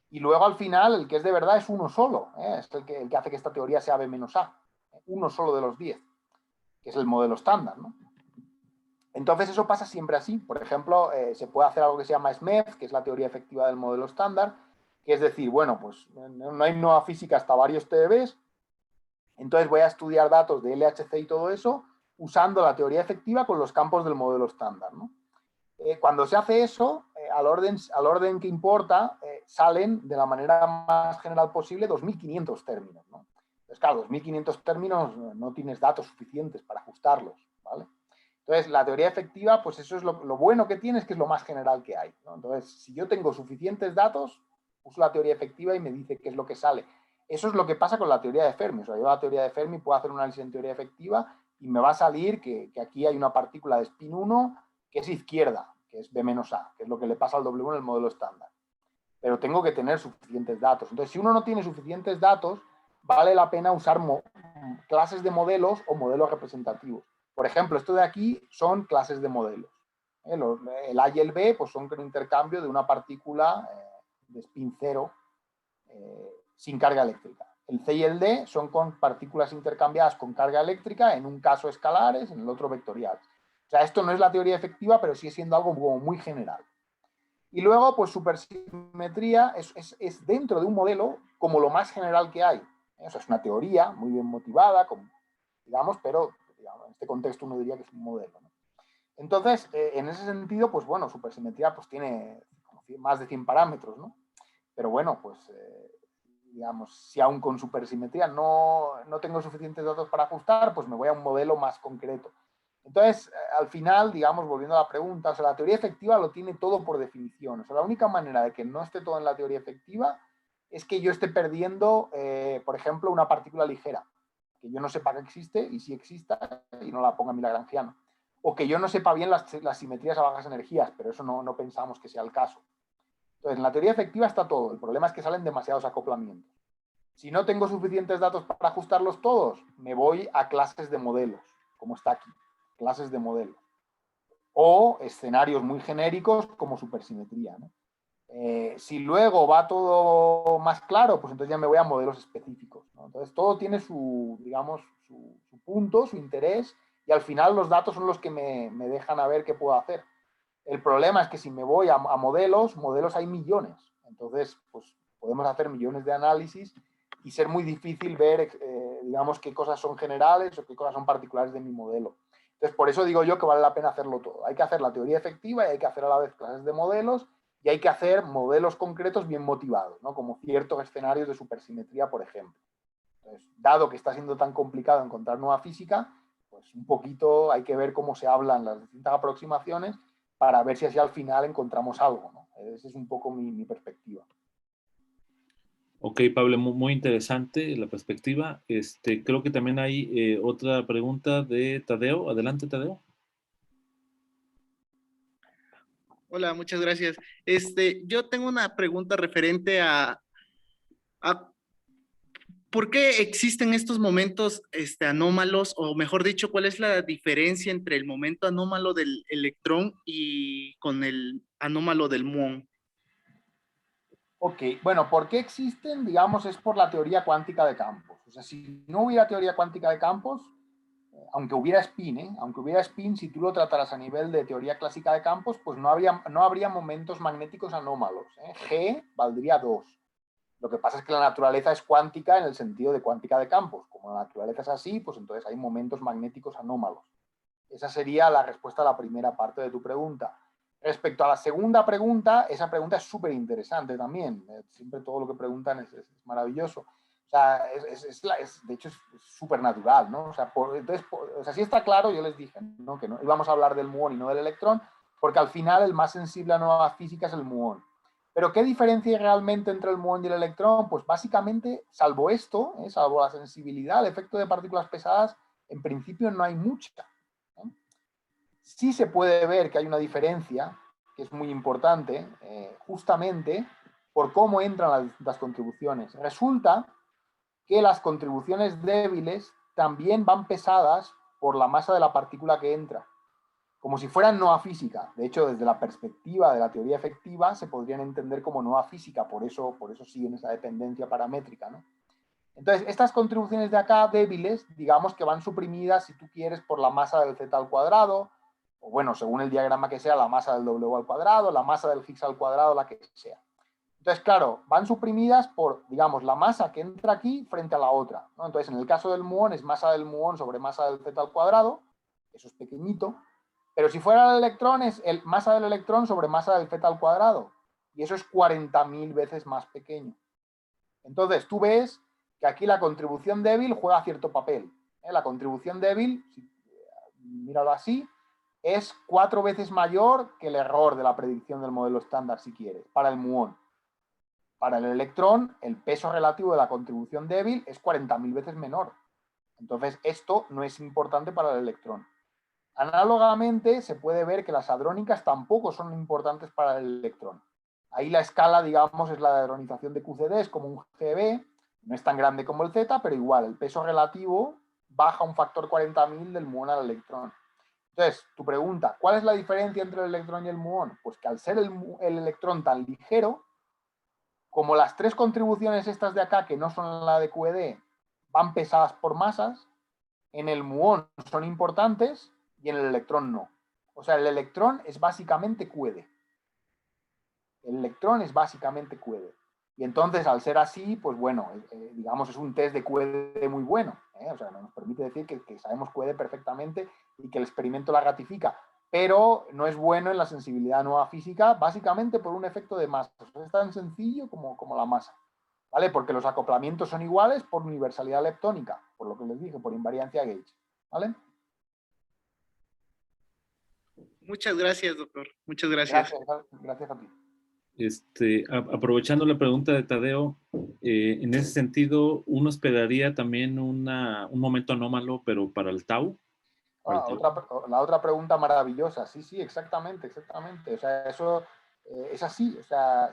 Y luego, al final, el que es de verdad es uno solo, ¿eh? Es el que hace que esta teoría sea B menos A. Uno solo de los 10, que es el modelo estándar, ¿no? Entonces eso pasa siempre así. Por ejemplo, se puede hacer algo que se llama SMEF, que es la teoría efectiva del modelo estándar, que es decir, bueno, pues no hay nueva física hasta varios TeVs, entonces voy a estudiar datos de LHC y todo eso usando la teoría efectiva con los campos del modelo estándar, ¿no? Cuando se hace eso, al orden que importa, salen de la manera más general posible 2.500 términos, ¿no? Entonces, claro, 2.500 términos no tienes datos suficientes para ajustarlos, ¿vale? Entonces, la teoría efectiva, pues eso es lo bueno que tiene, es que es lo más general que hay, ¿no? Entonces, si yo tengo suficientes datos, uso la teoría efectiva y me dice qué es lo que sale. Eso es lo que pasa con la teoría de Fermi. O sea, yo la teoría de Fermi puedo hacer un análisis en teoría efectiva y me va a salir que aquí hay una partícula de spin 1 que es izquierda, que es B menos A, que es lo que le pasa al W en el modelo estándar. Pero tengo que tener suficientes datos. Entonces, si uno no tiene suficientes datos, vale la pena usar clases de modelos o modelos representativos. Por ejemplo, esto de aquí son clases de modelos. El A y el B pues son un intercambio de una partícula de spin cero sin carga eléctrica. El C y el D son con partículas intercambiadas con carga eléctrica, en un caso escalares, en el otro vectoriales. O sea, esto no es la teoría efectiva, pero sigue siendo algo como muy general. Y luego, pues supersimetría es dentro de un modelo como lo más general que hay. Eso es una teoría muy bien motivada, digamos, pero digamos, en este contexto uno diría que es un modelo, ¿no? Entonces, en ese sentido, pues bueno, supersimetría pues tiene más de 100 parámetros, ¿no? Pero bueno, pues digamos, si aún con supersimetría no tengo suficientes datos para ajustar, pues me voy a un modelo más concreto. Entonces, al final, digamos, volviendo a la pregunta, o sea, la teoría efectiva lo tiene todo por definición. O sea, la única manera de que no esté todo en la teoría efectiva es que yo esté perdiendo, por ejemplo, una partícula ligera, que yo no sepa que existe y si exista y no la ponga mi lagrangiano. O que yo no sepa bien las simetrías a bajas energías, pero eso no pensamos que sea el caso. Entonces, en la teoría efectiva está todo. El problema es que salen demasiados acoplamientos. Si no tengo suficientes datos para ajustarlos todos, me voy a clases de modelos, como está aquí, clases de modelos. O escenarios muy genéricos como supersimetría, ¿no? Si luego va todo más claro, pues entonces ya me voy a modelos específicos, ¿no? Entonces todo tiene su, digamos, su punto, su interés, y al final los datos son los que me dejan a ver qué puedo hacer. El problema es que si me voy a modelos hay millones. Entonces, pues podemos hacer millones de análisis y ser muy difícil ver, digamos, qué cosas son generales o qué cosas son particulares de mi modelo. Entonces, por eso digo yo que vale la pena hacerlo todo. Hay que hacer la teoría efectiva y hay que hacer a la vez clases de modelos y hay que hacer modelos concretos bien motivados, ¿no? Como ciertos escenarios de supersimetría, por ejemplo. Entonces, dado que está siendo tan complicado encontrar nueva física, pues un poquito hay que ver cómo se hablan las distintas aproximaciones para ver si así al final encontramos algo, ¿no? Esa es un poco mi perspectiva. Ok, Pablo, muy interesante la perspectiva. Creo que también hay otra pregunta de Tadeo. Adelante, Tadeo. Hola, muchas gracias. Yo tengo una pregunta referente a ¿por qué existen estos momentos anómalos? O mejor dicho, ¿cuál es la diferencia entre el momento anómalo del electrón y con el anómalo del muón? Ok, bueno, ¿por qué existen? Digamos, es por la teoría cuántica de campos. O sea, si no hubiera teoría cuántica de campos, aunque hubiera spin, si tú lo trataras a nivel de teoría clásica de campos, pues no habría momentos magnéticos anómalos. G valdría 2. Lo que pasa es que la naturaleza es cuántica en el sentido de cuántica de campos. Como la naturaleza es así, pues entonces hay momentos magnéticos anómalos. Esa sería la respuesta a la primera parte de tu pregunta. Respecto a la segunda pregunta, esa pregunta es súper interesante también. Siempre todo lo que preguntan es maravilloso. O sea, de hecho es súper natural, ¿no? O sea, sí está claro, yo les dije, ¿no? Que no íbamos a hablar del muón y no del electrón, porque al final el más sensible a nueva física es el muón. Pero ¿qué diferencia hay realmente entre el muón y el electrón? Pues básicamente, salvo esto, salvo la sensibilidad, el efecto de partículas pesadas, en principio no hay mucha. Sí se puede ver que hay una diferencia, que es muy importante, justamente por cómo entran las contribuciones. Resulta que las contribuciones débiles también van pesadas por la masa de la partícula que entra, como si fueran no a física. De hecho, desde la perspectiva de la teoría efectiva, se podrían entender como no a física, por eso siguen esa dependencia paramétrica, ¿no? Entonces, estas contribuciones de acá débiles, digamos que van suprimidas, si tú quieres, por la masa del z al cuadrado, o bueno, según el diagrama que sea, la masa del W al cuadrado, la masa del Higgs al cuadrado, la que sea. Entonces, claro, van suprimidas por, digamos, la masa que entra aquí frente a la otra, ¿no? Entonces, en el caso del muón es masa del muón sobre masa del z al cuadrado, eso es pequeñito, pero si fuera el electrón es masa del electrón sobre masa del z al cuadrado, y eso es 40.000 veces más pequeño. Entonces, tú ves que aquí la contribución débil juega cierto papel. La contribución débil, míralo así, es 4 veces mayor que el error de la predicción del modelo estándar, si quieres, para el muón. Para el electrón, el peso relativo de la contribución débil es 40.000 veces menor. Entonces, esto no es importante para el electrón. Análogamente, se puede ver que las hadrónicas tampoco son importantes para el electrón. Ahí la escala, digamos, es la de hadronización de QCD, es como un GB, no es tan grande como el Z, pero igual, el peso relativo baja un factor 40.000 del muón al electrón. Entonces, tu pregunta, ¿cuál es la diferencia entre el electrón y el muón? Pues que al ser el electrón tan ligero, como las tres contribuciones estas de acá, que no son la de QED, van pesadas por masas, en el muón son importantes y en el electrón no. O sea, el electrón es básicamente QED. El electrón es básicamente QED. Y entonces, al ser así, pues bueno, digamos, es un test de QED muy bueno. O sea, nos permite decir que sabemos QED perfectamente y que el experimento la ratifica. Pero no es bueno en la sensibilidad nueva física, básicamente por un efecto de masa. Es tan sencillo como la masa. ¿Vale? Porque los acoplamientos son iguales por universalidad leptónica, por lo que les dije, por invariancia gauge. ¿Vale? Muchas gracias, doctor. Muchas gracias. Gracias a ti. Aprovechando la pregunta de Tadeo, en ese sentido, uno esperaría también un momento anómalo, pero para el tau. La otra pregunta maravillosa. Sí, sí, exactamente, exactamente. O sea, eso es así. O sea,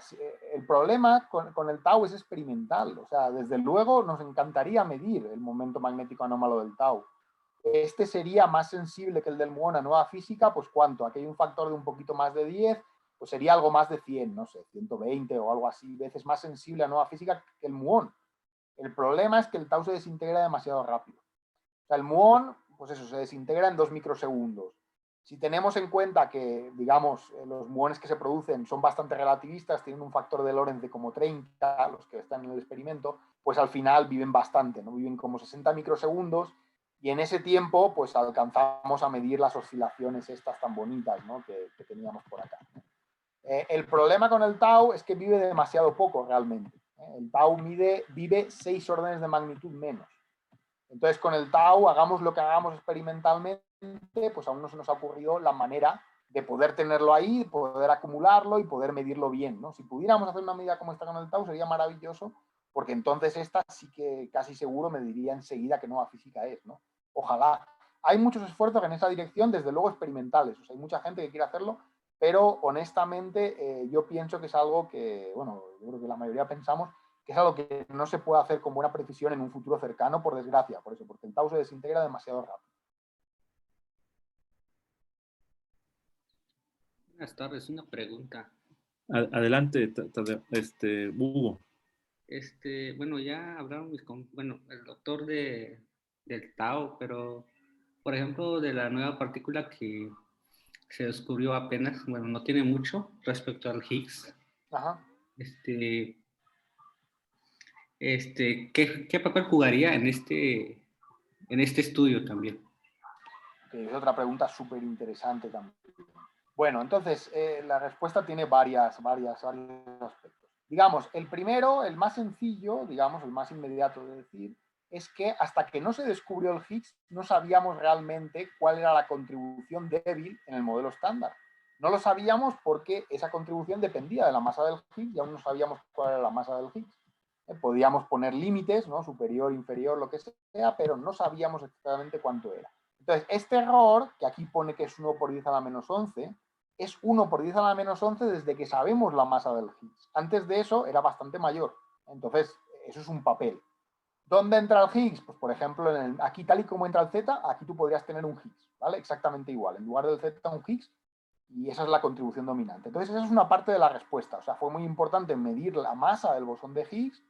el problema con el tau es experimental. O sea, desde luego nos encantaría medir el momento magnético anómalo del tau. Este sería más sensible que el del muón a nueva física, pues ¿cuánto? Aquí hay un factor de un poquito más de 10, pues sería algo más de 100, no sé, 120 o algo así, veces más sensible a nueva física que el muón. El problema es que el tau se desintegra demasiado rápido. O sea, el muón, pues eso, se desintegra en 2 microsegundos. Si tenemos en cuenta que, digamos, los muones que se producen son bastante relativistas, tienen un factor de Lorentz de como 30, los que están en el experimento, pues al final viven bastante, ¿no? Viven como 60 microsegundos y en ese tiempo pues alcanzamos a medir las oscilaciones estas tan bonitas, ¿no? que teníamos por acá. El problema con el tau es que vive demasiado poco realmente. El tau vive 6 órdenes de magnitud menos. Entonces, con el tau, hagamos lo que hagamos experimentalmente, pues aún no se nos ha ocurrido la manera de poder tenerlo ahí, poder acumularlo y poder medirlo bien, ¿no? Si pudiéramos hacer una medida como esta con el tau, sería maravilloso, porque entonces esta sí que casi seguro me diría enseguida que nueva física es, ¿no? Ojalá. Hay muchos esfuerzos en esa dirección, desde luego experimentales, o sea, hay mucha gente que quiere hacerlo, pero honestamente yo pienso que es algo que, bueno, yo creo que la mayoría pensamos que es algo que no se puede hacer con buena precisión en un futuro cercano, por desgracia, por eso, porque el tau se desintegra demasiado rápido. Buenas tardes, una pregunta. Adelante, Hugo. Bueno, ya hablaron el doctor del tau, pero por ejemplo, de la nueva partícula que se descubrió apenas, bueno, no tiene mucho respecto al Higgs. Ajá. ¿Qué papel jugaría en este estudio también? Que es otra pregunta súper interesante también. Bueno, entonces, la respuesta tiene varios aspectos. Digamos, el primero, el más sencillo, digamos, el más inmediato de decir, es que hasta que no se descubrió el Higgs, no sabíamos realmente cuál era la contribución débil en el modelo estándar. No lo sabíamos porque esa contribución dependía de la masa del Higgs y aún no sabíamos cuál era la masa del Higgs. Podíamos poner límites, ¿no? Superior, inferior, lo que sea, pero no sabíamos exactamente cuánto era. Entonces, este error, que aquí pone que es 1 por 10 a la menos 11, es 1 por 10 a la menos 11 desde que sabemos la masa del Higgs. Antes de eso era bastante mayor. Entonces, eso es un papel. ¿Dónde entra el Higgs? Pues, por ejemplo, aquí tal y como entra el Z, aquí tú podrías tener un Higgs, ¿vale? Exactamente igual. En lugar del Z, un Higgs, y esa es la contribución dominante. Entonces, esa es una parte de la respuesta. O sea, fue muy importante medir la masa del bosón de Higgs,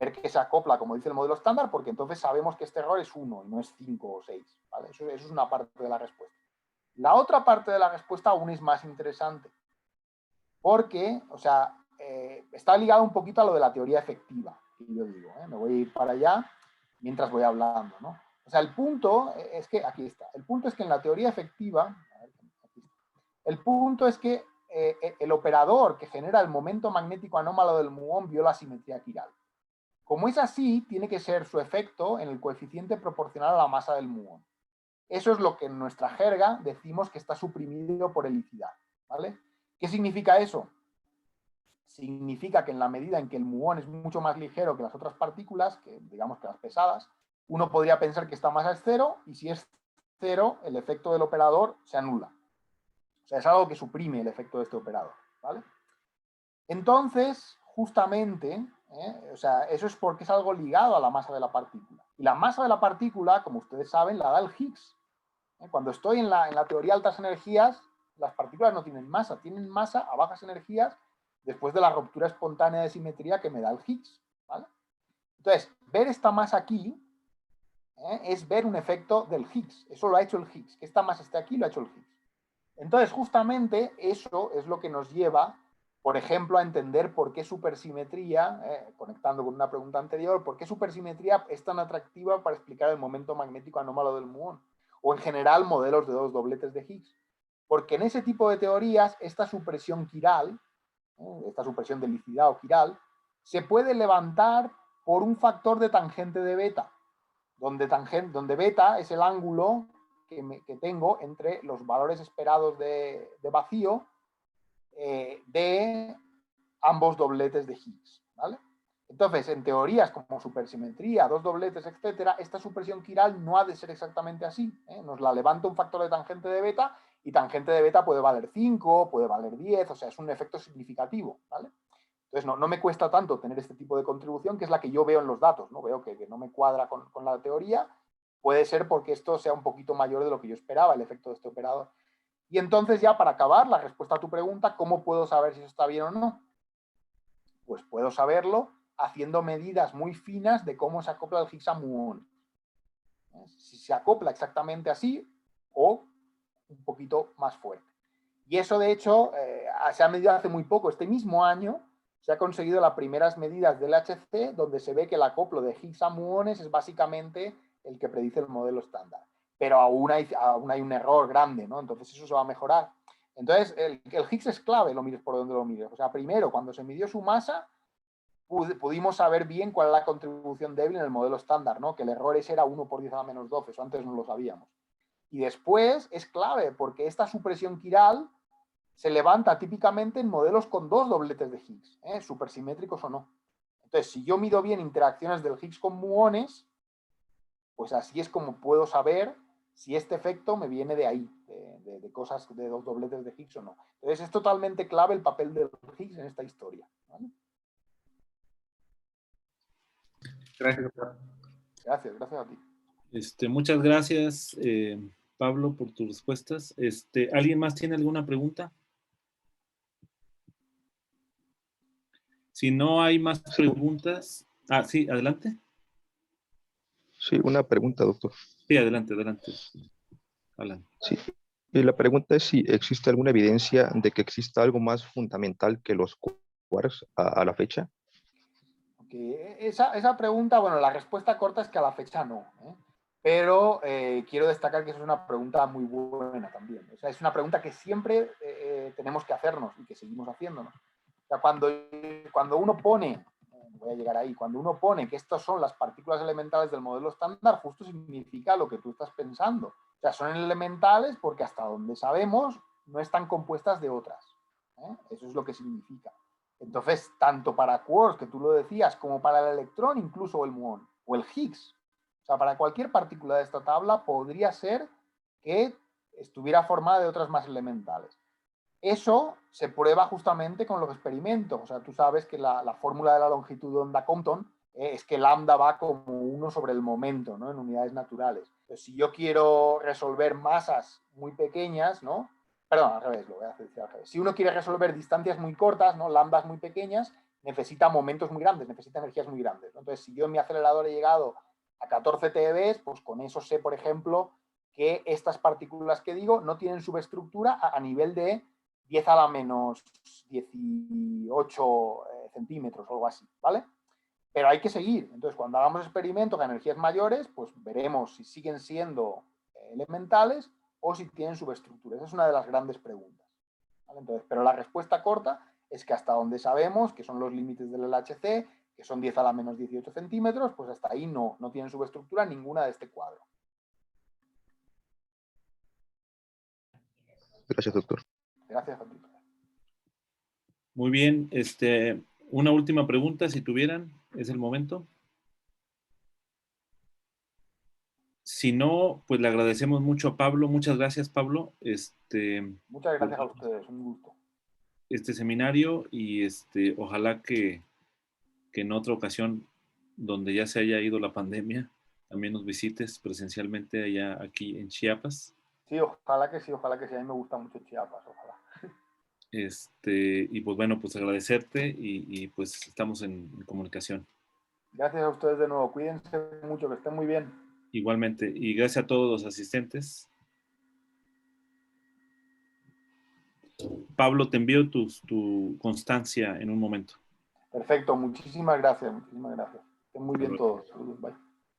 ver que se acopla, como dice el modelo estándar, porque entonces sabemos que este error es 1 y no es 5 o 6. ¿Vale? Eso es una parte de la respuesta. La otra parte de la respuesta aún es más interesante, porque, o sea, está ligado un poquito a lo de la teoría efectiva, que yo digo, me voy a ir para allá mientras voy hablando, ¿no? O sea, el punto es que, aquí está, el punto es que en la teoría efectiva, el punto es que el operador que genera el momento magnético anómalo del muón viola la simetría quiral. Como es así, tiene que ser su efecto en el coeficiente proporcional a la masa del muón. Eso es lo que en nuestra jerga decimos que está suprimido por helicidad, ¿vale? ¿Qué significa eso? Significa que en la medida en que el muón es mucho más ligero que las otras partículas, que digamos que las pesadas, uno podría pensar que esta masa es cero, y si es cero, el efecto del operador se anula. O sea, es algo que suprime el efecto de este operador, ¿vale? Entonces, justamente, o sea, eso es porque es algo ligado a la masa de la partícula. Y la masa de la partícula, como ustedes saben, la da el Higgs. Cuando estoy en la teoría de altas energías, las partículas no tienen masa a bajas energías después de la ruptura espontánea de simetría que me da el Higgs, ¿vale? Entonces, ver esta masa aquí es ver un efecto del Higgs. Eso lo ha hecho el Higgs. Que esta masa esté aquí lo ha hecho el Higgs. Entonces, justamente eso es lo que nos lleva, por ejemplo, a entender por qué supersimetría, conectando con una pregunta anterior, por qué supersimetría es tan atractiva para explicar el momento magnético anómalo del muón, o en general modelos de dos dobletes de Higgs. Porque en ese tipo de teorías, esta supresión quiral, esta supresión de licidad o quiral, se puede levantar por un factor de tangente de beta, donde beta es el ángulo que tengo entre los valores esperados de vacío de ambos dobletes de Higgs, ¿vale? Entonces, en teorías como supersimetría, dos dobletes, etcétera, esta supresión quiral no ha de ser exactamente así. Nos la levanta un factor de tangente de beta y tangente de beta puede valer 5, puede valer 10, o sea, es un efecto significativo, ¿vale? Entonces, no me cuesta tanto tener este tipo de contribución, que es la que yo veo en los datos, ¿no? Veo que no me cuadra con la teoría. Puede ser porque esto sea un poquito mayor de lo que yo esperaba, el efecto de este operador. Y entonces ya para acabar, la respuesta a tu pregunta, ¿cómo puedo saber si eso está bien o no? Pues puedo saberlo haciendo medidas muy finas de cómo se acopla el Higgs a muón. Si se acopla exactamente así o un poquito más fuerte. Y eso, de hecho, se ha medido hace muy poco. Este mismo año se ha conseguido las primeras medidas del HC, donde se ve que el acoplo de Higgs a muones es básicamente el que predice el modelo estándar. Pero aún hay un error grande, ¿no? Entonces eso se va a mejorar. Entonces, el Higgs es clave, lo mires por donde lo mires. O sea, primero, cuando se midió su masa, pudimos saber bien cuál es la contribución débil en el modelo estándar, ¿no? Que el error ese era 1 por 10 a la menos 12, eso antes no lo sabíamos. Y después es clave, porque esta supresión quiral se levanta típicamente en modelos con dos dobletes de Higgs, supersimétricos o no. Entonces, si yo mido bien interacciones del Higgs con muones, pues así es como puedo saber si este efecto me viene de ahí, de cosas de dos dobletes de Higgs o no. Entonces, es totalmente clave el papel del Higgs en esta historia, ¿vale? Gracias, doctor. Gracias a ti. Muchas gracias, Pablo, por tus respuestas. ¿Alguien más tiene alguna pregunta? Si no hay más preguntas... sí, adelante. Sí, una pregunta, doctor. Sí, adelante. Alan. Sí, y la pregunta es si existe alguna evidencia de que exista algo más fundamental que los quarks a la fecha. Okay. Esa pregunta, bueno, la respuesta corta es que a la fecha no, pero quiero destacar que es una pregunta muy buena también. O sea, es una pregunta que siempre tenemos que hacernos y que seguimos haciéndonos. O sea, cuando uno pone, voy a llegar ahí, cuando uno pone que estas son las partículas elementales del modelo estándar, justo significa lo que tú estás pensando. O sea, son elementales porque hasta donde sabemos no están compuestas de otras. Eso es lo que significa. Entonces, tanto para quarks, que tú lo decías, como para el electrón, incluso el muón, o el Higgs, o sea, para cualquier partícula de esta tabla podría ser que estuviera formada de otras más elementales. Eso se prueba justamente con los experimentos. O sea, tú sabes que la fórmula de la longitud de onda Compton es que lambda va como 1 sobre el momento, ¿no? En unidades naturales. Entonces, si yo quiero resolver masas muy pequeñas, ¿no? Perdón, al revés, lo voy a decir al revés. Si uno quiere resolver distancias muy cortas, ¿no? Lambdas muy pequeñas, necesita momentos muy grandes, necesita energías muy grandes, ¿no? Entonces, si yo en mi acelerador he llegado a 14 TeV, pues con eso sé, por ejemplo, que estas partículas que digo no tienen subestructura a nivel de 10 a la menos 18 centímetros o algo así, ¿vale? Pero hay que seguir. Entonces, cuando hagamos experimentos a energías mayores, pues veremos si siguen siendo elementales o si tienen subestructura. Esa es una de las grandes preguntas, ¿vale? Entonces, pero la respuesta corta es que hasta donde sabemos, que son los límites del LHC, que son 10 a la menos 18 centímetros, pues hasta ahí no tienen subestructura ninguna de este cuadro. Gracias, doctor. Gracias a ti. Muy bien, una última pregunta, si tuvieran, es el momento. Si no, pues le agradecemos mucho a Pablo. Muchas gracias, Pablo. Muchas gracias a ustedes, un gusto. este seminario y ojalá que en otra ocasión, donde ya se haya ido la pandemia, también nos visites presencialmente allá aquí en Chiapas. Sí, ojalá que sí, ojalá que sí. A mí me gusta mucho Chiapas, ojalá. Y pues bueno, pues agradecerte y pues estamos en comunicación. Gracias a ustedes de nuevo. Cuídense mucho, que estén muy bien. Igualmente, y gracias a todos los asistentes. Pablo, te envío tu constancia en un momento. Perfecto, muchísimas gracias, muchísimas gracias. Estén muy bien todos. Saludos, bye.